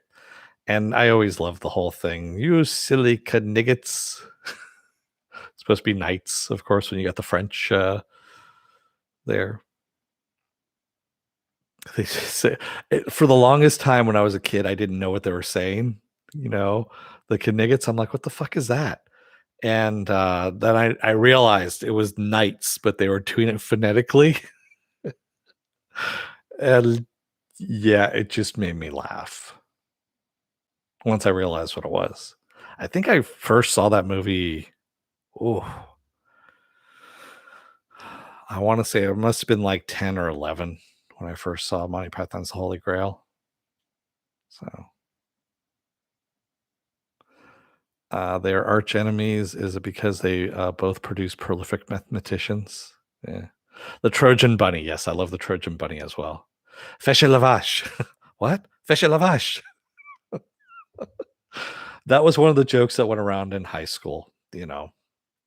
And I always love the whole thing. You silly kniggets. It's supposed to be knights, of course, when you got the French there. They just say, for the longest time when I was a kid, I didn't know what they were saying. You know, the kniggets. I'm like, what the fuck is that? And then I realized it was knights, but they were doing it phonetically. And yeah, it just made me laugh once I realized what it was. I think I first saw that movie. Oh, I want to say it must have been like 10 or 11 when I first saw Monty Python's Holy Grail. So, their arch enemies, is it because they both produce prolific mathematicians? Yeah. The Trojan Bunny. Yes, I love the Trojan Bunny as well. Fèche lavage. What? Fèche lavage. That was one of the jokes that went around in high school. It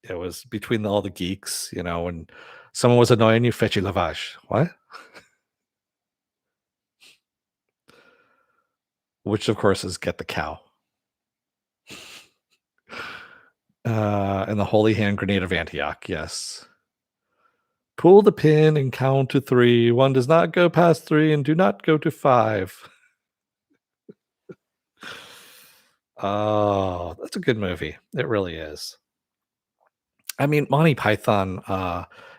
was between all the geeks, when someone was annoying you, fetchy lavage. What? Which, of course, is get the cow. And the holy hand grenade of Antioch, yes. Pull the pin and count to 3. 1 does not go past 3 and do not go to 5. Oh, that's a good movie. It really is. I mean, Monty Python,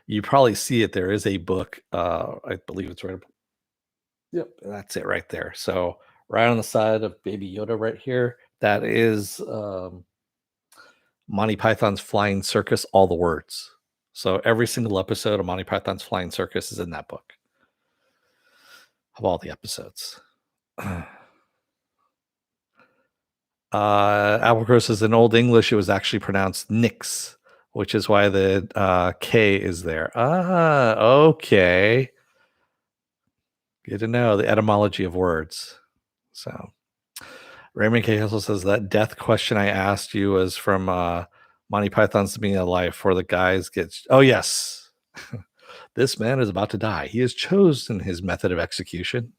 you probably see it. There is a book, I believe it's right. Yep, that's it right there. So right on the side of Baby Yoda right here, that is Monty Python's Flying Circus, all the words. So every single episode of Monty Python's Flying Circus is in that book of all the episodes. Applecross says in Old English, it was actually pronounced Nix, which is why the K is there. Ah, okay. Good to know the etymology of words. So Raymond K. Hessel says that death question I asked you was from Monty Python's The Meaning of Life, where the guys get. Oh yes, this man is about to die. He has chosen his method of execution.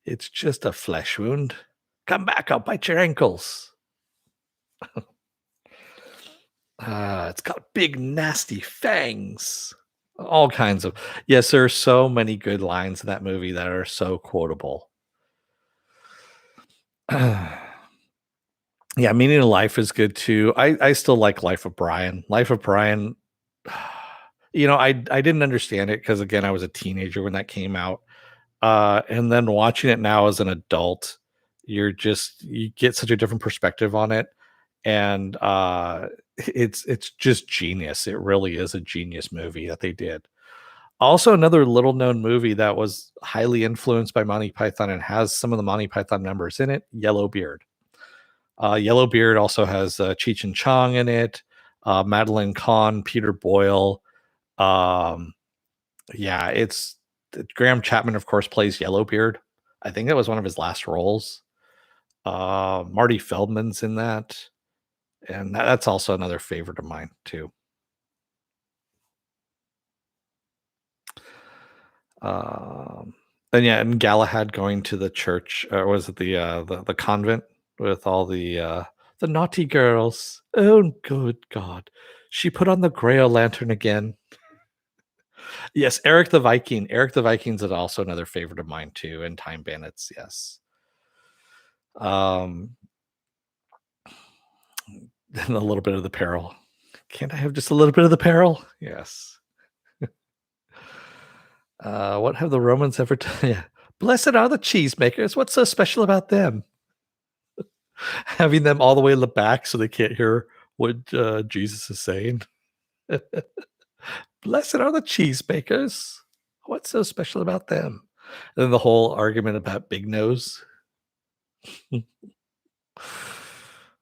It's just a flesh wound. Come back, I'll bite your ankles. It's got big, nasty fangs. All kinds of. Yes, there are so many good lines in that movie that are so quotable. Yeah, Meaning of Life is good too. I still like Life of Brian. Life of Brian, I didn't understand it because again, I was a teenager when that came out. And then watching it now as an adult, you get such a different perspective on it. And it's just genius. It really is a genius movie that they did. Also, another little known movie that was highly influenced by Monty Python and has some of the Monty Python members in it, Yellowbeard. Yellowbeard also has Cheech and Chong in it, Madeline Kahn, Peter Boyle. Um, yeah, it's Graham Chapman, of course, plays Yellowbeard. I think that was one of his last roles. Marty Feldman's in that, and that's also another favorite of mine too. Um, and yeah, and Galahad going to the church, or was it the convent with all the naughty girls? Oh, good God! She put on the Grail lantern again. Yes, Eric the Viking. Eric the Vikings is also another favorite of mine too, and Time Bandits. Yes. Um, and a little bit of the peril. Can't I have just a little bit of the peril? Yes. What have the Romans ever done? Yeah. Blessed are the cheesemakers. What's so special about them? Having them all the way in the back so they can't hear what Jesus is saying. Blessed are the cheesemakers. What's so special about them? And then the whole argument about Big Nose.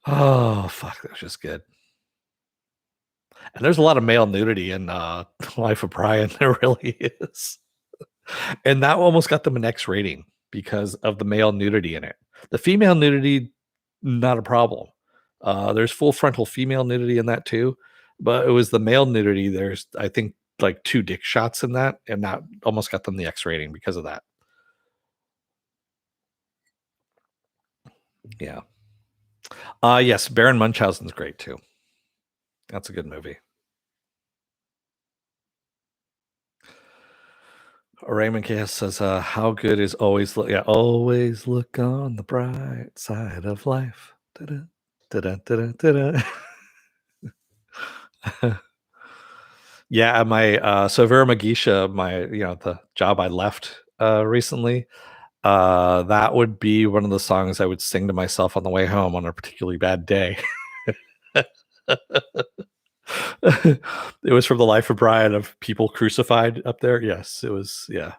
Oh, fuck. That was just good. And there's a lot of male nudity in Life of Brian. There really is. And that almost got them an X rating because of the male nudity in it. The female nudity, not a problem. There's full frontal female nudity in that too, but it was the male nudity. There's, I think, like 2 dick shots in that, and that almost got them the X rating because of that. Yeah. Yes, Baron Munchausen's great too. That's a good movie. Raymond K.S. says, "How good is always look? Yeah, always look on the bright side of life." Da-da, da-da, da-da, da-da. Yeah, my so Vera Magisha, the job I left recently, that would be one of the songs I would sing to myself on the way home on a particularly bad day. It was from the Life of Brian of people crucified up there. Yes, it was. Yeah.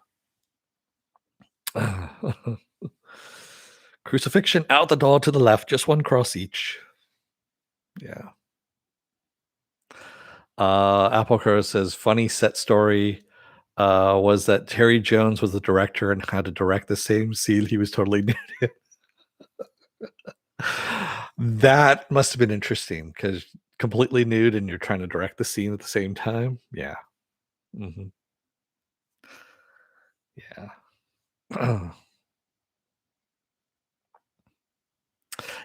Crucifixion out the door to the left, just one cross each. Yeah. Apple Crow says funny set story was that Terry Jones was the director and had to direct the same scene he was totally nude in. That must have been interesting because completely nude and you're trying to direct the scene at the same time. Yeah. Hmm. Yeah.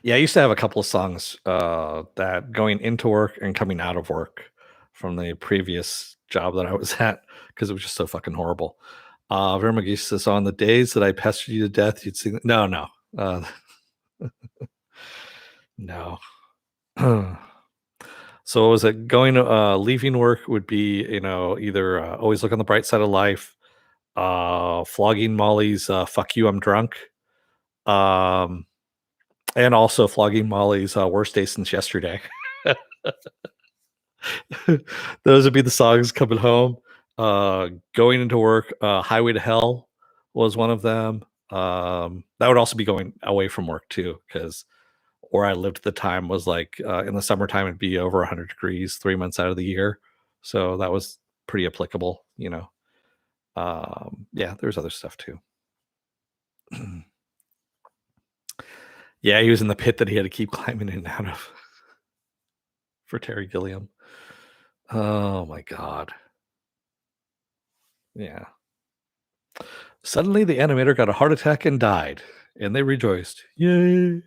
Yeah, I used to have a couple of songs that going into work and coming out of work from the previous job that I was at because it was just so fucking horrible. Verma says, on the days that I pestered you to death, you'd sing. No, no, no. So was it going to leaving work would be, either always look on the bright side of life, flogging Molly's "Fuck You, I'm Drunk," um, and also flogging Molly's "Worst Day Since Yesterday." Those would be the songs coming home. Going into work, "Highway to Hell" was one of them. That would also be going away from work too, because where I lived at the time was like in the summertime it'd be over 100 degrees 3 months out of the year, so that was pretty applicable. Yeah, there's other stuff too. Yeah, he was in the pit that he had to keep climbing in and out of for Terry Gilliam. Oh my god. Yeah. Suddenly the animator got a heart attack and died, and they rejoiced. Yay.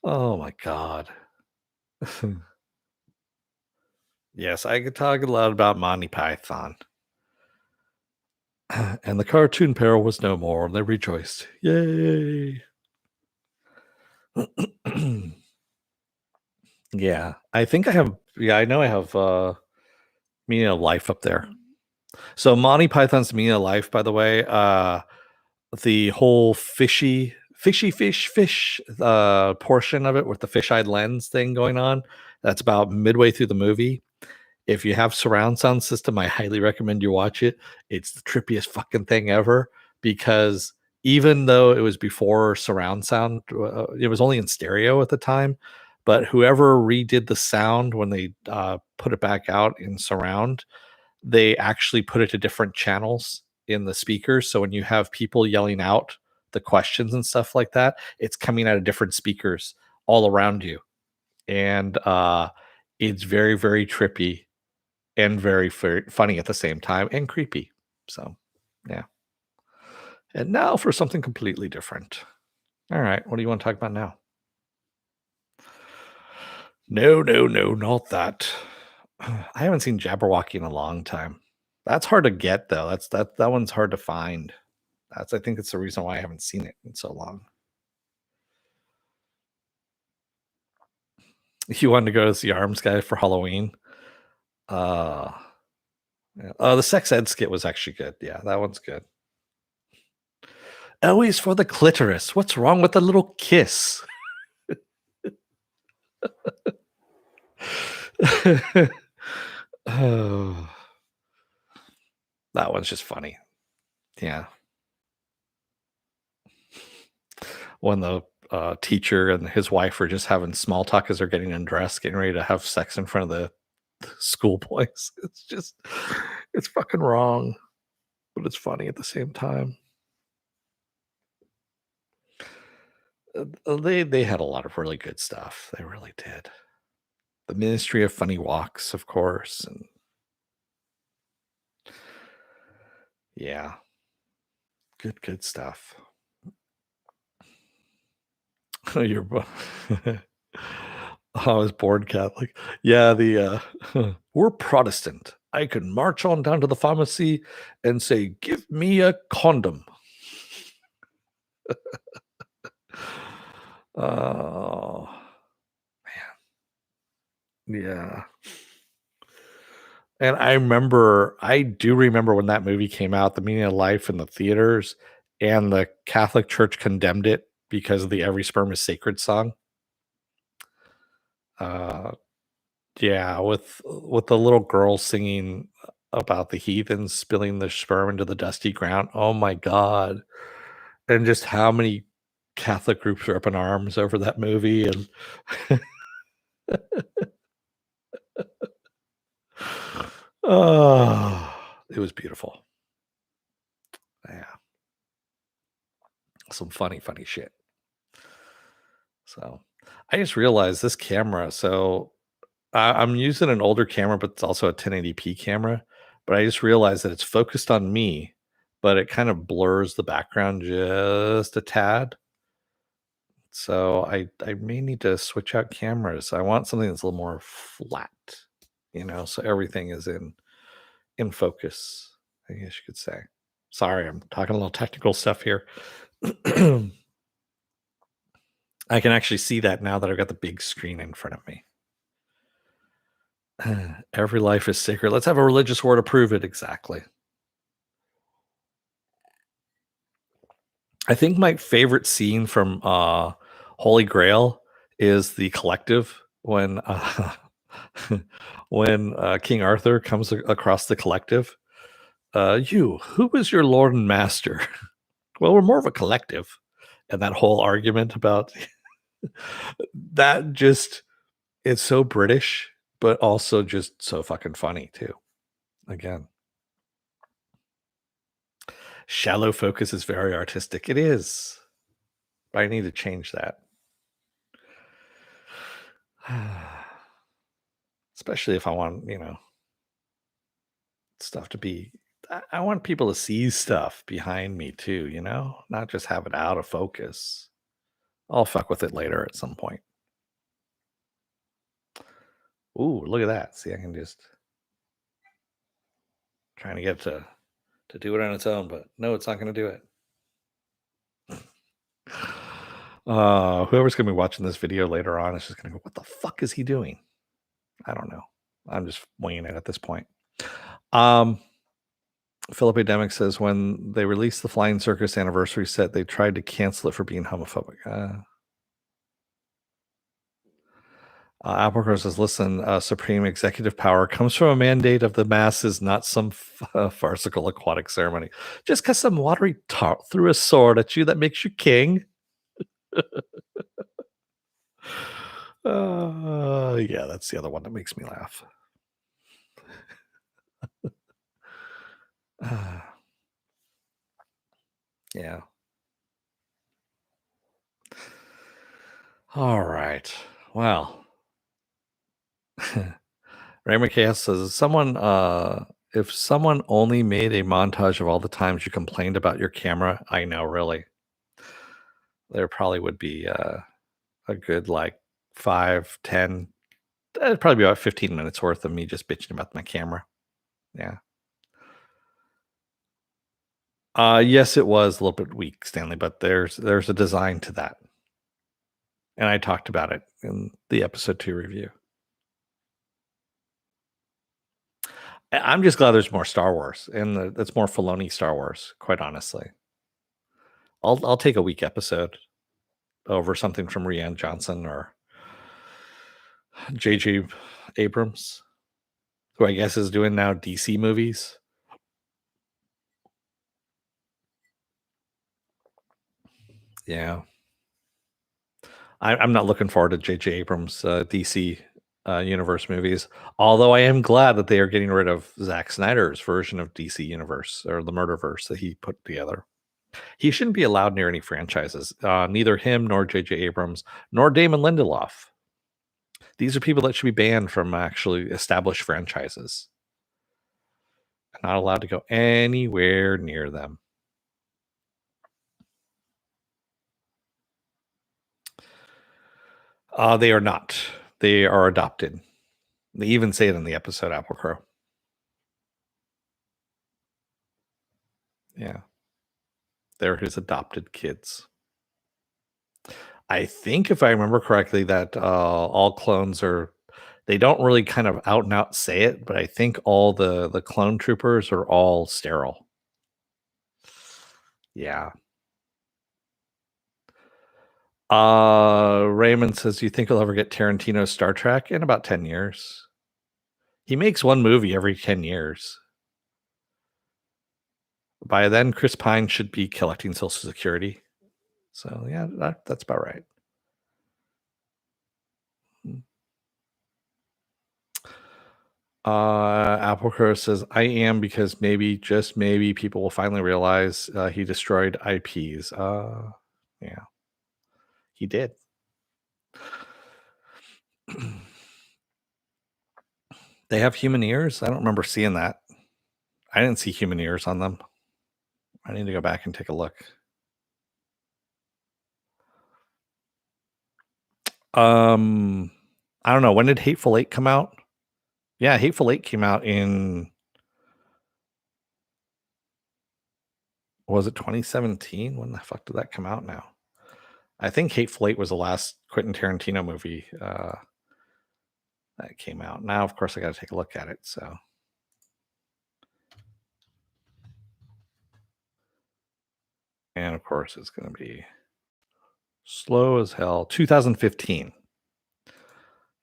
Oh my god. Yes, I could talk a lot about Monty Python. And the cartoon peril was no more, and they rejoiced. Yay. Yeah. I know I have Meaning of Life up there. So Monty Python's Meaning of Life, by the way, the whole fishy fish portion of it with the fish-eyed lens thing going on, that's about midway through the movie. If you have surround sound system, I highly recommend you watch it. It's the trippiest fucking thing ever, because even though it was before surround sound, it was only in stereo at the time, but whoever redid the sound when they put it back out in surround, they actually put it to different channels in the speakers. So when you have people yelling out the questions and stuff like that, it's coming out of different speakers all around you. And it's very, very trippy and very, very funny at the same time and creepy. So, yeah. And now for something completely different. All right. What do you want to talk about now? No, no, no, not that. I haven't seen Jabberwocky in a long time. That's hard to get though. That one's hard to find. I think it's the reason why I haven't seen it in so long. You wanted to go to see Arms Guy for Halloween? Uh yeah. Oh, the sex ed skit was actually good. Yeah, that one's good. Always for the clitoris. What's wrong with a little kiss? Oh, that one's just funny. Yeah. When the teacher and his wife are just having small talk as they're getting undressed, getting ready to have sex in front of the schoolboys. It's fucking wrong, but it's funny at the same time. They had a lot of really good stuff. They really did. The Ministry of Funny Walks, of course, and yeah, good stuff. You're I was born Catholic. Yeah, we're Protestant. I can march on down to the pharmacy and say, "Give me a condom." Oh, yeah. And I do remember when that movie came out, The Meaning of Life in the theaters, and the Catholic Church condemned it because of the "Every Sperm is Sacred" song. Uh, yeah, with the little girl singing about the heathens spilling their sperm into the dusty ground. Oh my god. And just how many Catholic groups are up in arms over that movie, and oh, it was beautiful. Yeah, some funny shit. So, I just realized this camera, so I'm using an older camera, but it's also a 1080p camera, but I just realized that it's focused on me, but it kind of blurs the background just a tad. So I may need to switch out cameras. I want something that's a little more flat, so everything is in focus, I guess you could say. Sorry, I'm talking a little technical stuff here. I can actually see that now that I've got the big screen in front of me. Every life is sacred. Let's have a religious war to prove it. Exactly. I think my favorite scene from Holy Grail is the collective when when King Arthur comes across the collective. You, who is your lord and master? Well, we're more of a collective. And that whole argument about that just it's so British, but also just so fucking funny too. Again, shallow focus is very artistic. It is. But I need to change that. Especially if I want, stuff to be I want people to see stuff behind me too, not just have it out of focus. I'll fuck with it later at some point. Ooh, look at that. See, I can just trying to get to do it on its own, but no, it's not going to do it. Whoever's going to be watching this video later on is just going to go, "What the fuck is he doing?" I don't know. I'm just winging it at this point. Um, Philip Ademic says when they released the Flying Circus anniversary set, they tried to cancel it for being homophobic. Applecrow says, "Listen, supreme executive power comes from a mandate of the masses, not some farcical aquatic ceremony. Just because some watery tart threw a sword at you, that makes you king." Yeah, that's the other one that makes me laugh. Yeah. All right. Well, Ray McCass says, "Someone, if someone only made a montage of all the times you complained about your camera, I know, really, there probably would be a good like 5, 10, it'd probably be about 15 minutes worth of me just bitching about my camera." Yeah. Yes, it was a little bit weak, Stanley, but there's a design to that. And I talked about it in the episode 2 review. I'm just glad there's more Star Wars and that's more Filoni Star Wars, quite honestly. I'll take a weak episode over something from Rian Johnson or JJ Abrams, who I guess is doing now DC movies. Yeah. I'm not looking forward to JJ Abrams DC universe movies, although I am glad that they are getting rid of Zack Snyder's version of DC universe or the Murderverse that he put together. He shouldn't be allowed near any franchises. Neither him nor J.J. Abrams nor Damon Lindelof. These are people that should be banned from actually established franchises. Not allowed to go anywhere near them. They are not. They are adopted. They even say it in the episode Applecrow. Yeah. They're his adopted kids. I think if I remember correctly that all clones are they don't really kind of out and out say it, but I think all the clone troopers are all sterile. Yeah. Raymond says, "You think he'll ever get Tarantino's Star Trek in about 10 years?" He makes one movie every 10 years. By then, Chris Pine should be collecting Social Security. So, yeah, that's about right. Applecrow says, "I am because maybe, just maybe, people will finally realize he destroyed IPs." Yeah, he did. They have human ears? I don't remember seeing that. I didn't see human ears on them. I need to go back and take a look. I don't know. When did Hateful Eight come out? Yeah, Hateful Eight came out in was it 2017? When the fuck did that come out now? I think Hateful Eight was the last Quentin Tarantino movie. that came out. Now, of course, I got to take a look at it. So, and of course, it's going to be slow as hell. 2015.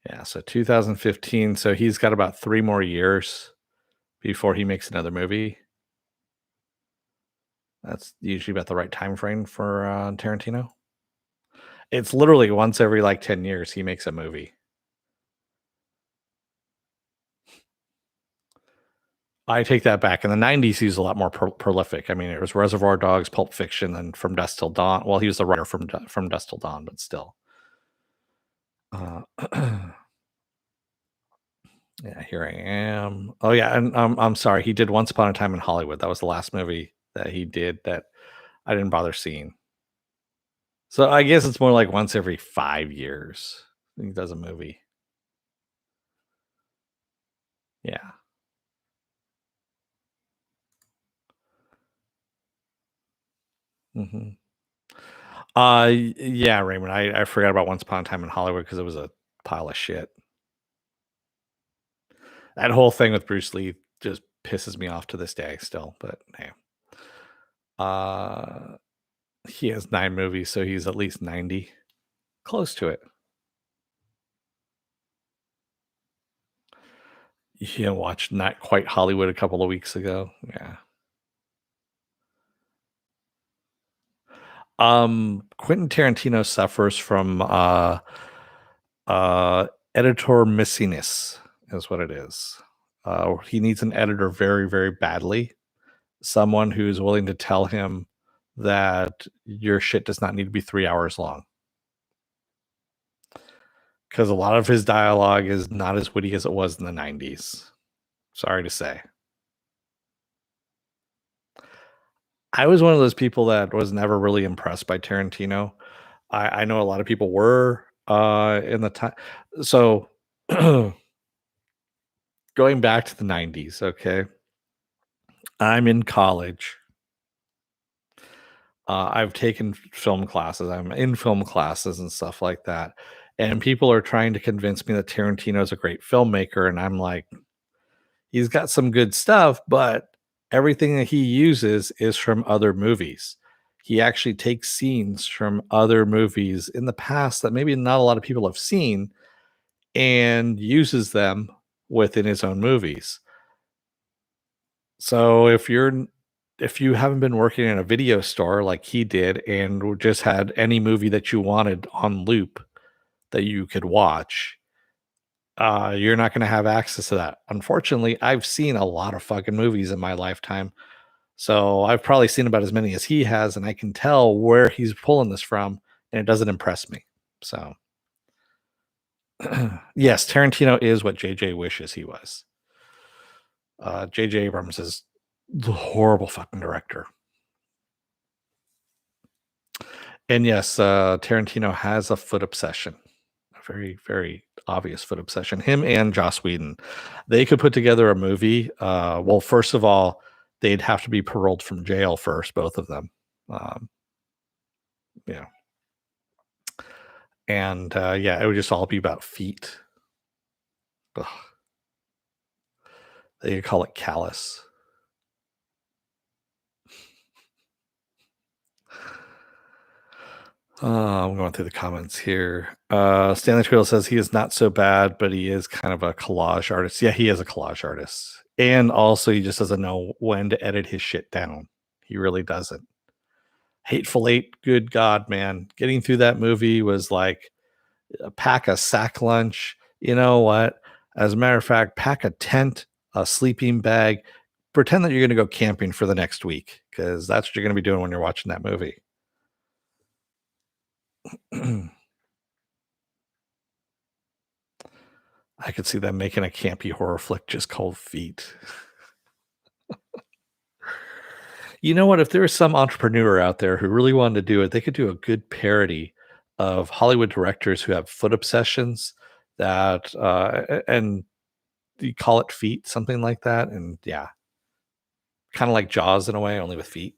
Yeah, so 2015. So he's got about 3 more years before he makes another movie. That's usually about the right time frame for Tarantino. It's literally once every like 10 years he makes a movie. I take that back. In the 90s, he was a lot more prolific. I mean, it was Reservoir Dogs, Pulp Fiction, and From Dusk Till Dawn. Well, he was the writer from Dusk Till Dawn, but still. Uh, yeah, here I am. Oh yeah, and I'm sorry. He did Once Upon a Time in Hollywood. That was the last movie that he did that I didn't bother seeing. So I guess it's more like once every 5 years he does a movie. Yeah. hmm yeah, Raymond. I forgot about Once Upon a Time in Hollywood because it was a pile of shit. That whole thing with Bruce Lee just pisses me off to this day still. But hey, uh, he has 9 movies, so he's at least 90, close to it. You watched Not Quite Hollywood a couple of weeks ago. Yeah. Quentin Tarantino suffers from uh editor missiness is what it is. He needs an editor very, very badly. Someone who's willing to tell him that your shit does not need to be 3 hours long. Because a lot of his dialogue is not as witty as it was in the 90s. Sorry to say. I was one of those people that was never really impressed by Tarantino. I know a lot of people were in the time. So going back to the 90s, okay. I'm in college. I've taken film classes. I'm in film classes and stuff like that. And people are trying to convince me that Tarantino is a great filmmaker. And I'm like, he's got some good stuff, but everything that he uses is from other movies. He actually takes scenes from other movies in the past that maybe not a lot of people have seen and uses them within his own movies. So if you haven't been working in a video store like he did and just had any movie that you wanted on loop that you could watch, you're not going to have access to that. Unfortunately, I've seen a lot of fucking movies in my lifetime. So I've probably seen about as many as he has, and I can tell where he's pulling this from, and it doesn't impress me. So, yes, Tarantino is what JJ wishes he was. JJ Abrams is the horrible fucking director. And yes, Tarantino has a foot obsession, a very, very obvious foot obsession. Him and Joss Whedon, they could put together a movie. Well, first of all, they'd have to be paroled from jail first, both of them. Um, yeah, and yeah, it would just all be about feet. Ugh. They could call it callous. I'm going through the comments here. Stanley Twiddle says he is not so bad, but he is kind of a collage artist. Yeah, he is a collage artist. And also, he just doesn't know when to edit his shit down. He really doesn't. Hateful Eight, good God, man. Getting through that movie was like a pack a sack lunch. You know what? As a matter of fact, pack a tent, a sleeping bag, pretend that you're going to go camping for the next week because that's what you're going to be doing when you're watching that movie. I could see them making a campy horror flick just called Feet. You know what? If there was some entrepreneur out there who really wanted to do it, they could do a good parody of Hollywood directors who have foot obsessions that, and you call it Feet, something like that. And yeah, kind of like Jaws in a way, only with feet.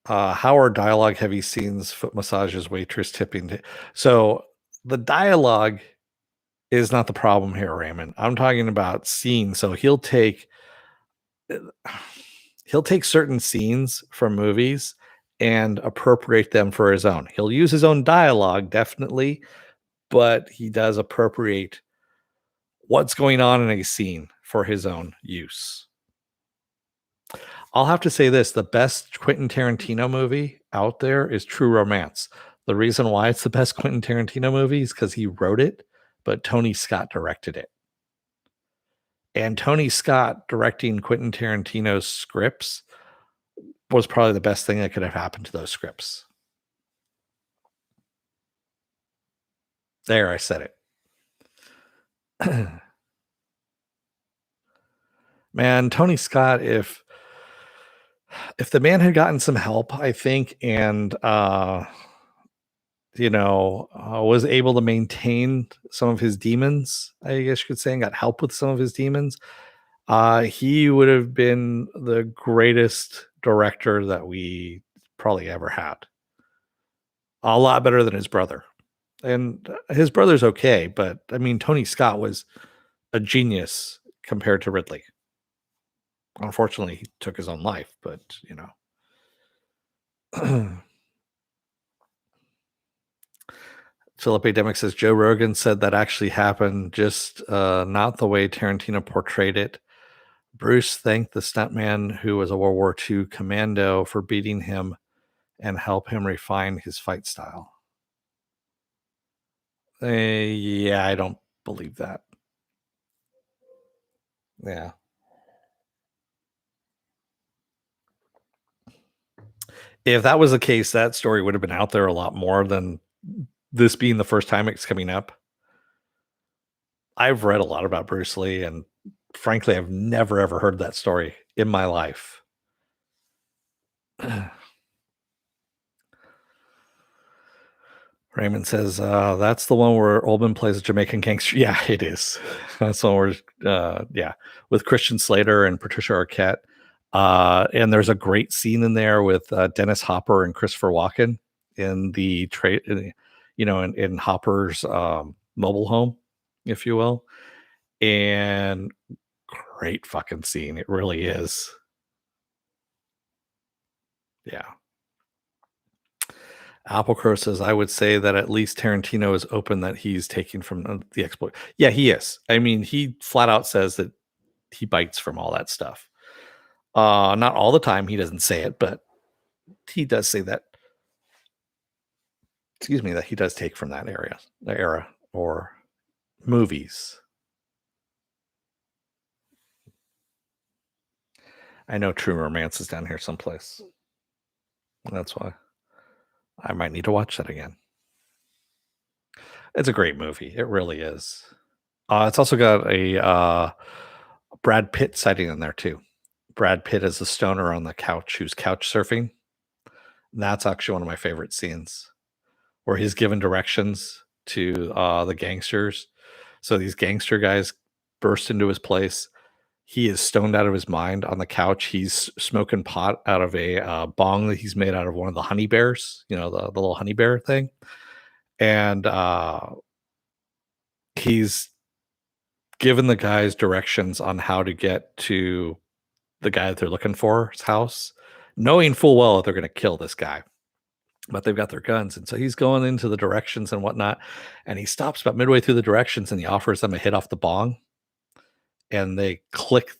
How are dialogue heavy scenes, foot massages, waitress tipping? So the dialogue is not the problem here, Raymond. I'm talking about scenes. So he'll take certain scenes from movies and appropriate them for his own. He'll use his own dialogue, definitely, but he does appropriate what's going on in a scene for his own use. I'll have to say this, the best Quentin Tarantino movie out there is True Romance. The reason why it's the best Quentin Tarantino movie is because he wrote it, but Tony Scott directed it. And Tony Scott directing Quentin Tarantino's scripts was probably the best thing that could have happened to those scripts. There, I said it. Man, Tony Scott, if the man had gotten some help, I think, and was able to maintain some of his demons, I guess you could say, and got help with some of his demons, he would have been the greatest director that we probably ever had. A lot better than his brother. And his brother's okay, but I mean, Tony Scott was a genius compared to Ridley. Unfortunately, he took his own life, but Philip A. Demick says Joe Rogan said that actually happened, just not the way Tarantino portrayed it. Bruce thanked the stuntman who was a World War II commando for beating him and help him refine his fight style. Yeah, I don't believe that. Yeah. If that was the case, that story would have been out there a lot more than this being the first time it's coming up. I've read a lot about Bruce Lee, and frankly, I've never ever heard that story in my life. Raymond says, that's the one where Oldman plays a Jamaican gangster. Yeah, it is. That's the one where, with Christian Slater and Patricia Arquette. And there's a great scene in there with Dennis Hopper and Christopher Walken in the in Hopper's mobile home, if you will. And great fucking scene. It really is. Yeah. Applecrow says, I would say that at least Tarantino is open that he's taking from the exploit. Yeah, he is. I mean, he flat out says that he bites from all that stuff. Not all the time. He doesn't say it, but he does say that. Excuse me, that he does take from that era, or movies. I know True Romance is down here someplace. That's why I might need to watch that again. It's a great movie. It really is. It's also got a Brad Pitt sighting in there too. Brad Pitt is a stoner on the couch who's couch surfing. That's actually one of my favorite scenes, where he's given directions to the gangsters. So these gangster guys burst into his place. He is stoned out of his mind on the couch. He's smoking pot out of a bong that he's made out of one of the honey bears, the little honey bear thing. And he's given the guys directions on how to get to the guy that they're looking for, his house, knowing full well that they're going to kill this guy. But they've got their guns. And so he's going into the directions and whatnot. And he stops about midway through the directions and he offers them a hit off the bong. And they click,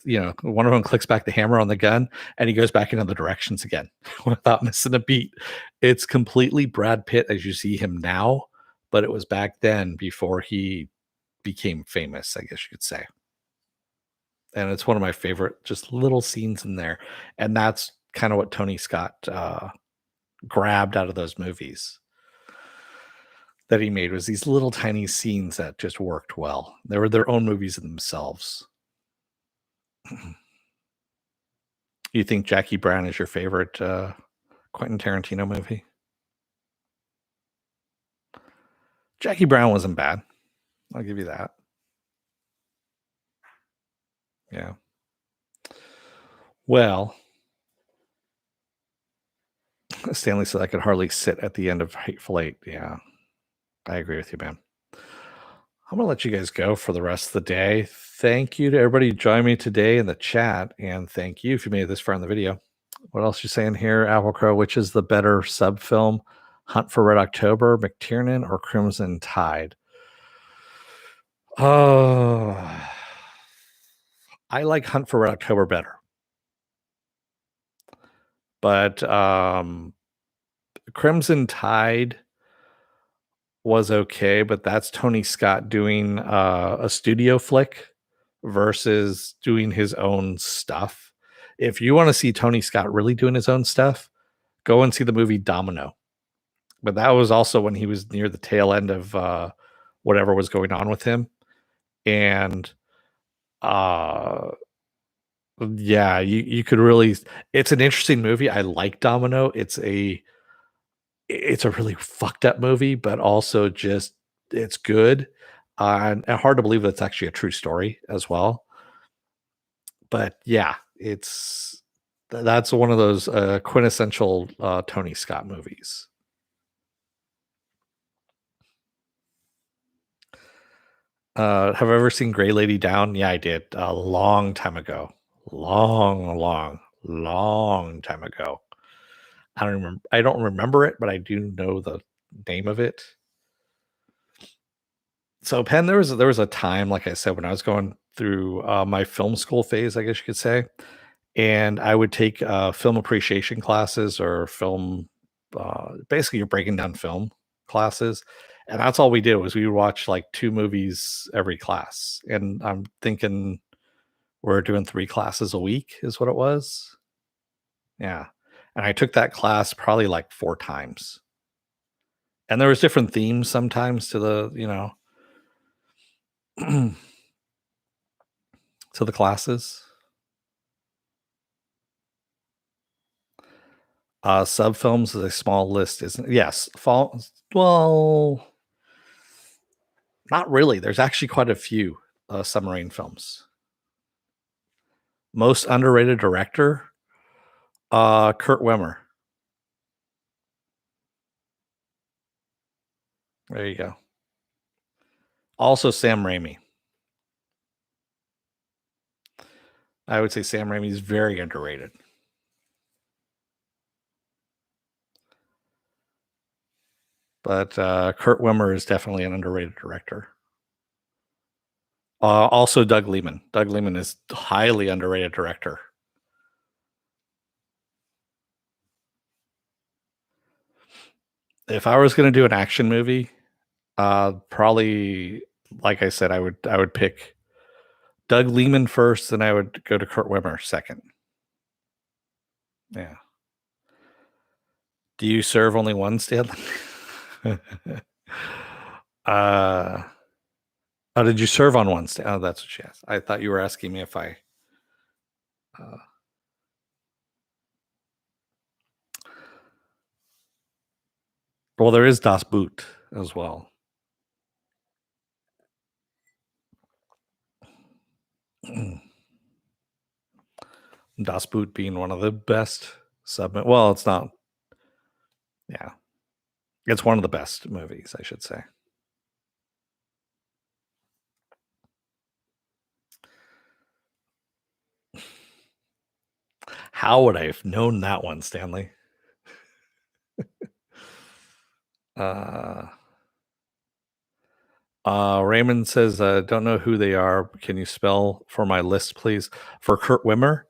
one of them clicks back the hammer on the gun and he goes back into the directions again without missing a beat. It's completely Brad Pitt as you see him now, but it was back then before he became famous, I guess you could say. And it's one of my favorite just little scenes in there. And that's kind of what Tony Scott grabbed out of those movies that he made, was these little tiny scenes that just worked well. They were their own movies in themselves. You think Jackie Brown is your favorite Quentin Tarantino movie? Jackie Brown wasn't bad. I'll give you that. Yeah. Well, Stanley said I could hardly sit at the end of Hateful Eight. Yeah, I agree with you, man. I'm gonna let you guys go for the rest of the day. Thank you to everybody who joined me today in the chat, and thank you if you made it this far in the video. What else you saying here, Apple Crow? Which is the better sub film, Hunt for Red October, McTiernan, or Crimson Tide? Oh, I like Hunt for Red October better, but Crimson Tide was okay, but that's Tony Scott doing a studio flick versus doing his own stuff. If you want to see Tony Scott really doing his own stuff, go and see the movie Domino. But that was also when he was near the tail end of whatever was going on with him. And uh yeah, you could really, it's an interesting movie. I like Domino. It's a really fucked up movie, but also just it's good. And hard to believe that's actually a true story as well. But yeah, that's one of those quintessential Tony Scott movies. Have I ever seen Gray Lady Down? Yeah, I did a long time ago. Long time ago. I don't remember it, but I do know the name of it. So Penn, there was a time, like I said, when I was going through my film school phase, I guess you could say, and I would take film appreciation classes or film. Basically, you're breaking down film classes, and that's all we did was we would watch like 2 movies every class. And I'm thinking we're doing 3 classes a week, is what it was. Yeah, and I took that class probably like 4 times, and there was different themes sometimes to the to the classes. Sub films is a small list, isn't it? Yes. Well, not really. There's actually quite a few submarine films. Most underrated director, Kurt Wimmer. There you go. Also, Sam Raimi. I would say Sam Raimi is very underrated. But Kurt Wimmer is definitely an underrated director. Also, Doug Liman. Doug Liman is highly underrated director. If I was going to do an action movie, probably, like I said, I would pick Doug Liman first, then I would go to Kurt Wimmer second. Yeah. Do you serve only one, Stanley? uh oh, did you serve on one? Oh, that's what she asked. I thought you were asking me if I. Uh, well, there is Das Boot as well. Das Boot being one of the best sub. Well, it's not. Yeah, it's one of the best movies, I should say. How would I have known that one, Stanley? Raymond says, don't know who they are. Can you spell for my list, please? For Kurt Wimmer.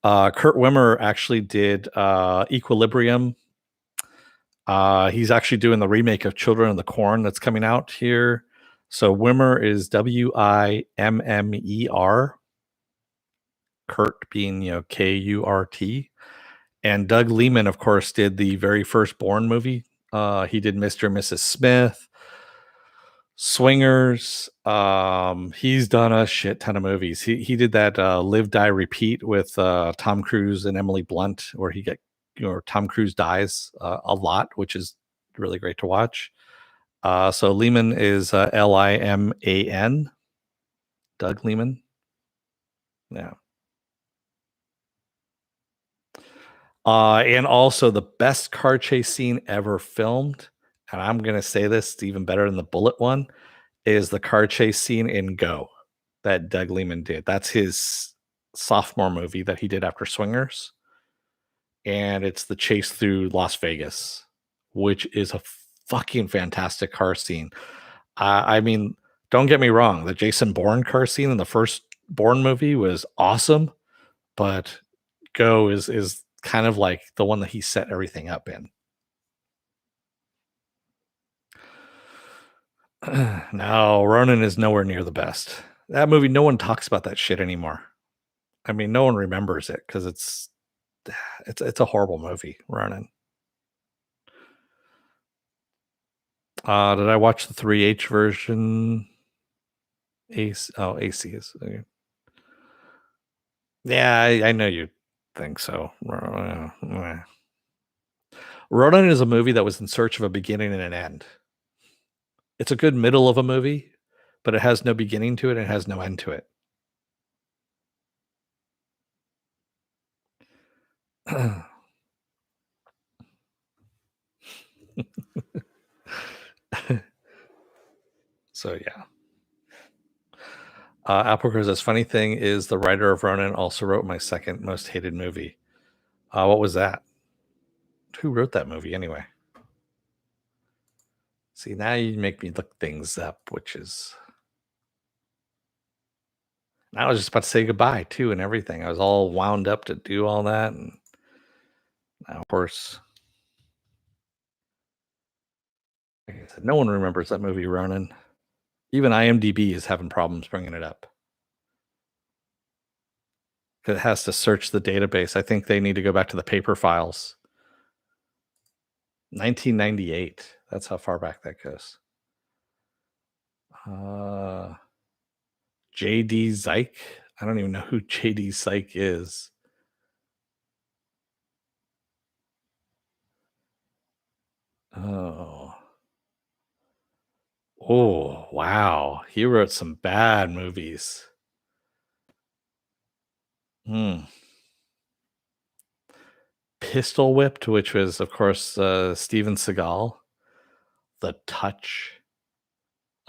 Kurt Wimmer actually did Equilibrium. He's actually doing the remake of Children of the Corn that's coming out here. So Wimmer is Wimmer. Kurt being Kurt. And Doug Liman, of course, did the very first Bourne movie. He did Mr. and Mrs. Smith, Swingers. He's done a shit ton of movies. He did that Live Die Repeat with Tom Cruise and Emily Blunt, where Tom Cruise dies a lot, which is really great to watch. So Lehman is Liman. Doug Liman. Yeah. And also the best car chase scene ever filmed, and I'm gonna say this, it's even better than the bullet one, is the car chase scene in Go that Doug Liman did. That's his sophomore movie that he did after Swingers, and it's the chase through Las Vegas, which is a fucking fantastic car scene. I mean, don't get me wrong, the Jason Bourne car scene in the first Bourne movie was awesome, but Go is kind of like the one that he set everything up in. No, Ronin is nowhere near the best. That movie, no one talks about that shit anymore. I mean, no one remembers it because it's a horrible movie, Ronin. Did I watch the 3H version? AC is okay. Yeah, I know you think so. Ronin is a movie that was in search of a beginning and an end. It's a good middle of a movie, but it has no beginning to it and it has no end to it. So yeah. Apple says, funny thing is the writer of Ronin also wrote my second most hated movie. What was that? Who wrote that movie anyway? See, now you make me look things up, which is. I was just about to say goodbye too, and everything. I was all wound up to do all that, and now, of course, like I said, no one remembers that movie, Ronin. Even IMDb is having problems bringing it up because it has to search the database. I think they need to go back to the paper files. 1998. That's how far back that goes. JD Zyke. I don't even know who JD Zyke is. Oh. Oh, wow. He wrote some bad movies. Pistol Whipped, which was, of course, Steven Seagal. The Touch.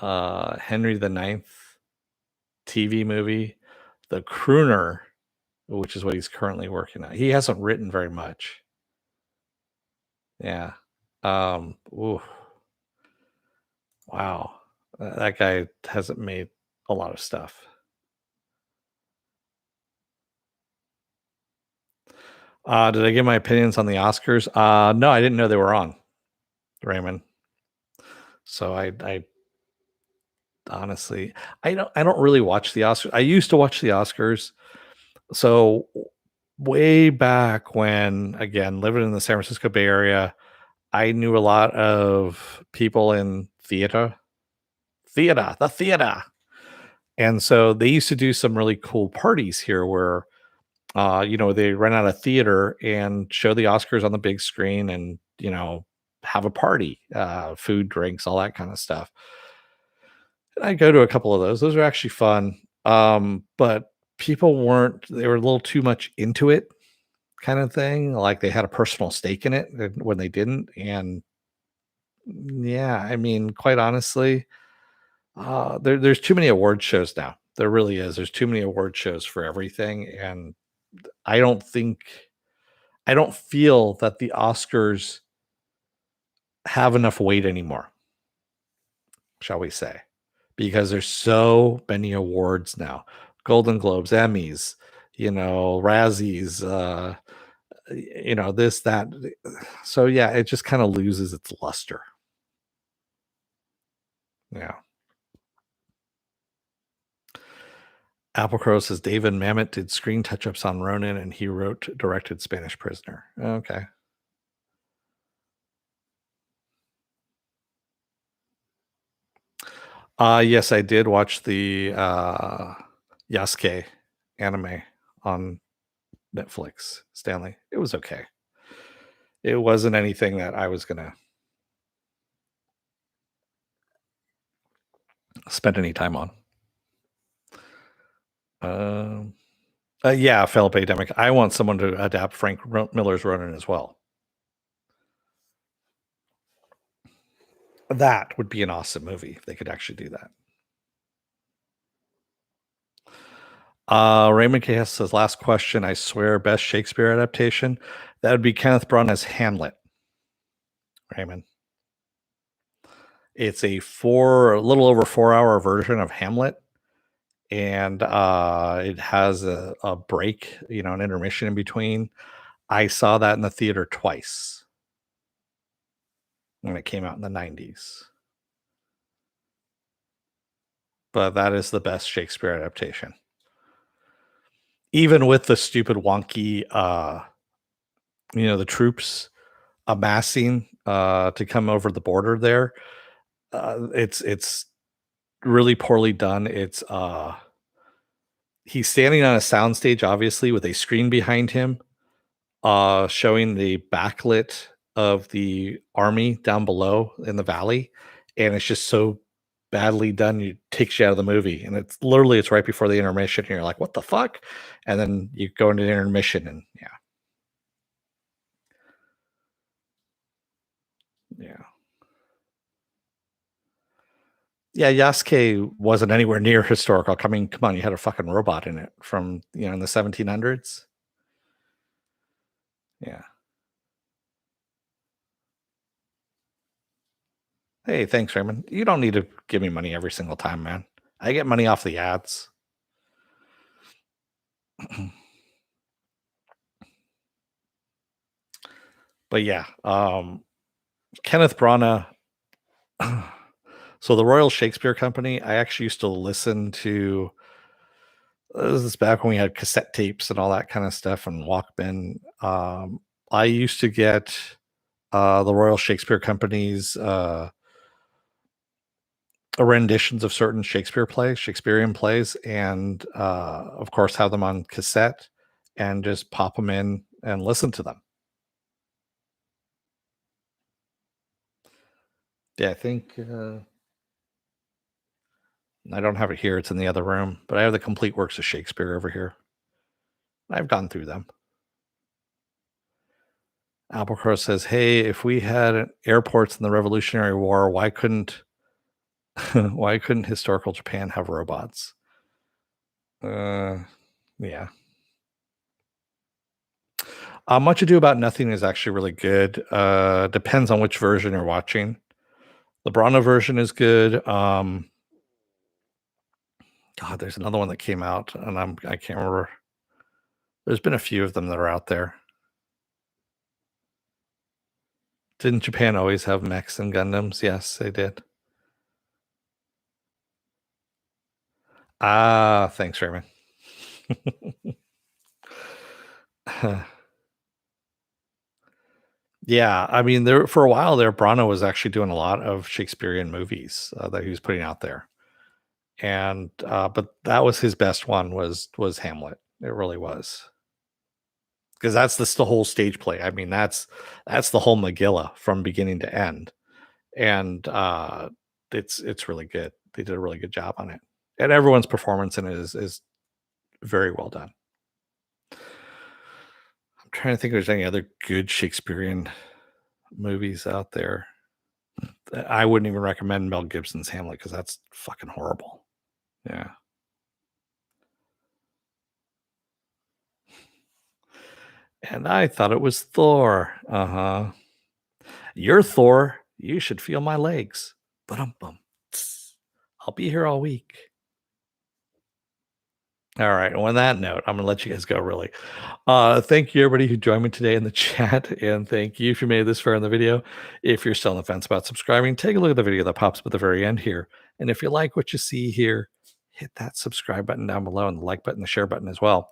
Henry the Ninth TV movie. The Crooner, which is what he's currently working on. He hasn't written very much. Yeah. Ooh. Wow. That guy hasn't made a lot of stuff. Did I give my opinions on the Oscars? No, I didn't know they were on, Raymond. So I honestly, I don't really watch the Oscars. I used to watch the Oscars. So way back when, again, living in the San Francisco Bay Area, I knew a lot of people in the theater. And so they used to do some really cool parties here where they rent out a theater and show the Oscars on the big screen and, have a party, food, drinks, all that kind of stuff. And I go to a couple of those. Those are actually fun. But people they were a little too much into it kind of thing. Like they had a personal stake in it when they didn't. And yeah, I mean, quite honestly, there's too many award shows now. There really is. There's too many award shows for everything. And I don't think I don't feel that the Oscars have enough weight anymore, shall we say, because there's so many awards now. Golden Globes, Emmys, Razzies, this, that. So yeah, it just kind of loses its luster. Yeah. Apple Crow says David Mamet did screen touch-ups on Ronin and he directed Spanish Prisoner. Okay. Yes, I did watch the Yasuke anime on Netflix, Stanley. It was okay. It wasn't anything that I was gonna spend any time on. Yeah, Philip Demick. I want someone to adapt Millar's Ronin as well. That would be an awesome movie if they could actually do that. Raymond K. says, last question. I swear, best Shakespeare adaptation. That would be Kenneth Branagh as Hamlet. Raymond. It's a little over 4-hour version of Hamlet. And it has a break, an intermission in between. I saw that in the theater twice when it came out in the 90s. But that is the best Shakespeare adaptation. Even with the stupid wonky, the troops amassing to come over the border there, it's really poorly done. It's he's standing on a soundstage, obviously, with a screen behind him, showing the backlit of the army down below in the valley, and it's just so badly done, it takes you out of the movie. And it's right before the intermission, and you're like, what the fuck? And then you go into the intermission, and yeah, Yasuke wasn't anywhere near historical. I mean, come on, you had a fucking robot in it from in the 1700s. Yeah. Hey, thanks, Raymond. You don't need to give me money every single time, man. I get money off the ads. But yeah, Kenneth Branagh. So the Royal Shakespeare Company, I actually used to listen to. This is back when we had cassette tapes and all that kind of stuff and Walkman. I used to get the Royal Shakespeare Company's renditions of certain Shakespearean plays, and of course have them on cassette and just pop them in and listen to them. Yeah, I think I don't have it here. It's in the other room, but I have the complete works of Shakespeare over here. I've gone through them. Applecrow says, "Hey, if we had airports in the Revolutionary War, why couldn't historical Japan have robots?" Yeah. Much Ado About Nothing is actually really good. Depends on which version you're watching. The Branagh version is good. God, there's another one that came out, and I can't remember. There's been a few of them that are out there. Didn't Japan always have mechs and Gundams? Yes, they did. Ah, thanks, Raymond. Yeah, I mean, there for a while there, Branagh was actually doing a lot of Shakespearean movies that he was putting out there, and but that was his best one was Hamlet. It really was, because that's the whole stage play. I mean, that's the whole Megillah from beginning to end, and it's really good. They did a really good job on it, and everyone's performance in it is very well done. I'm trying to think if there's any other good Shakespearean movies out there. I wouldn't even recommend Mel Gibson's Hamlet because that's fucking horrible. Yeah. And I thought it was Thor. Uh-huh. You're Thor. You should feel my legs. Ba-dum-bum. I'll be here all week. All right. And on that note, I'm gonna let you guys go. Really, thank you everybody who joined me today in the chat, and thank you if you made it this far in the video. If you're still on the fence about subscribing, take a look at the video that pops up at the very end here. And if you like what you see here, hit that subscribe button down below and the like button, the share button as well.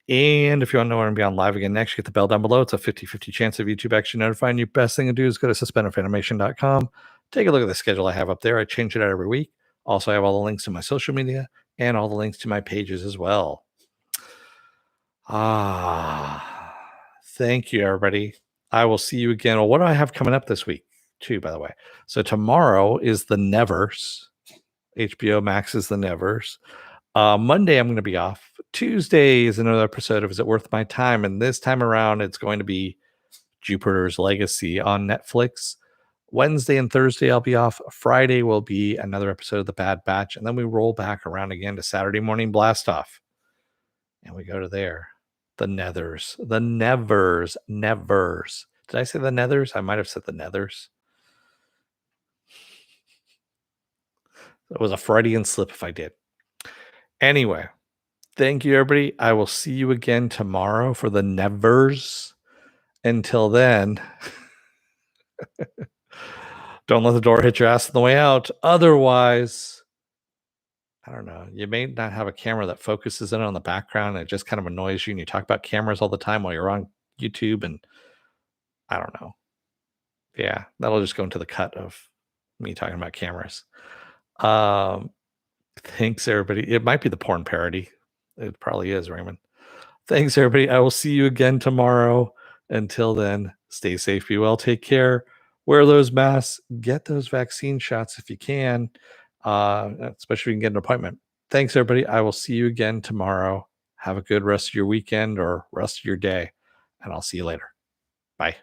And if you want to know when I'm be on live again next, you get the bell down below. It's a 50-50 chance of YouTube actually notifying you. Best thing to do is go to suspendedfanimation.com. Take a look at the schedule I have up there. I change it out every week. Also, I have all the links to my social media and all the links to my pages as well. Thank you, everybody. I will see you again. Well, what do I have coming up this week, too, by the way? So tomorrow is The Nevers. HBO Max is The Nevers. Monday, I'm going to be off. Tuesday is another episode of Is It Worth My Time? And this time around, it's going to be Jupiter's Legacy on Netflix. Wednesday and Thursday, I'll be off. Friday will be another episode of The Bad Batch. And then we roll back around again to Saturday Morning Blast Off. And we go to there. The Nethers. The Nevers. Nevers. Did I say the Nethers? I might have said the Nethers. It was a Freudian slip if I did. Anyway, thank you, everybody. I will see you again tomorrow for the Nevers. Until then, don't let the door hit your ass on the way out. Otherwise, I don't know. You may not have a camera that focuses in on the background. It just kind of annoys you. And you talk about cameras all the time while you're on YouTube. And I don't know. Yeah, that'll just go into the cut of me talking about cameras. Thanks, everybody. It might be the porn parody. It probably is, Raymond. Thanks, everybody. I will see you again tomorrow. Until then, stay safe, be well, take care, wear those masks, get those vaccine shots if you can, especially if you can get an appointment. Thanks, everybody. I will see you again tomorrow. Have a good rest of your weekend or rest of your day, and I'll see you later. Bye.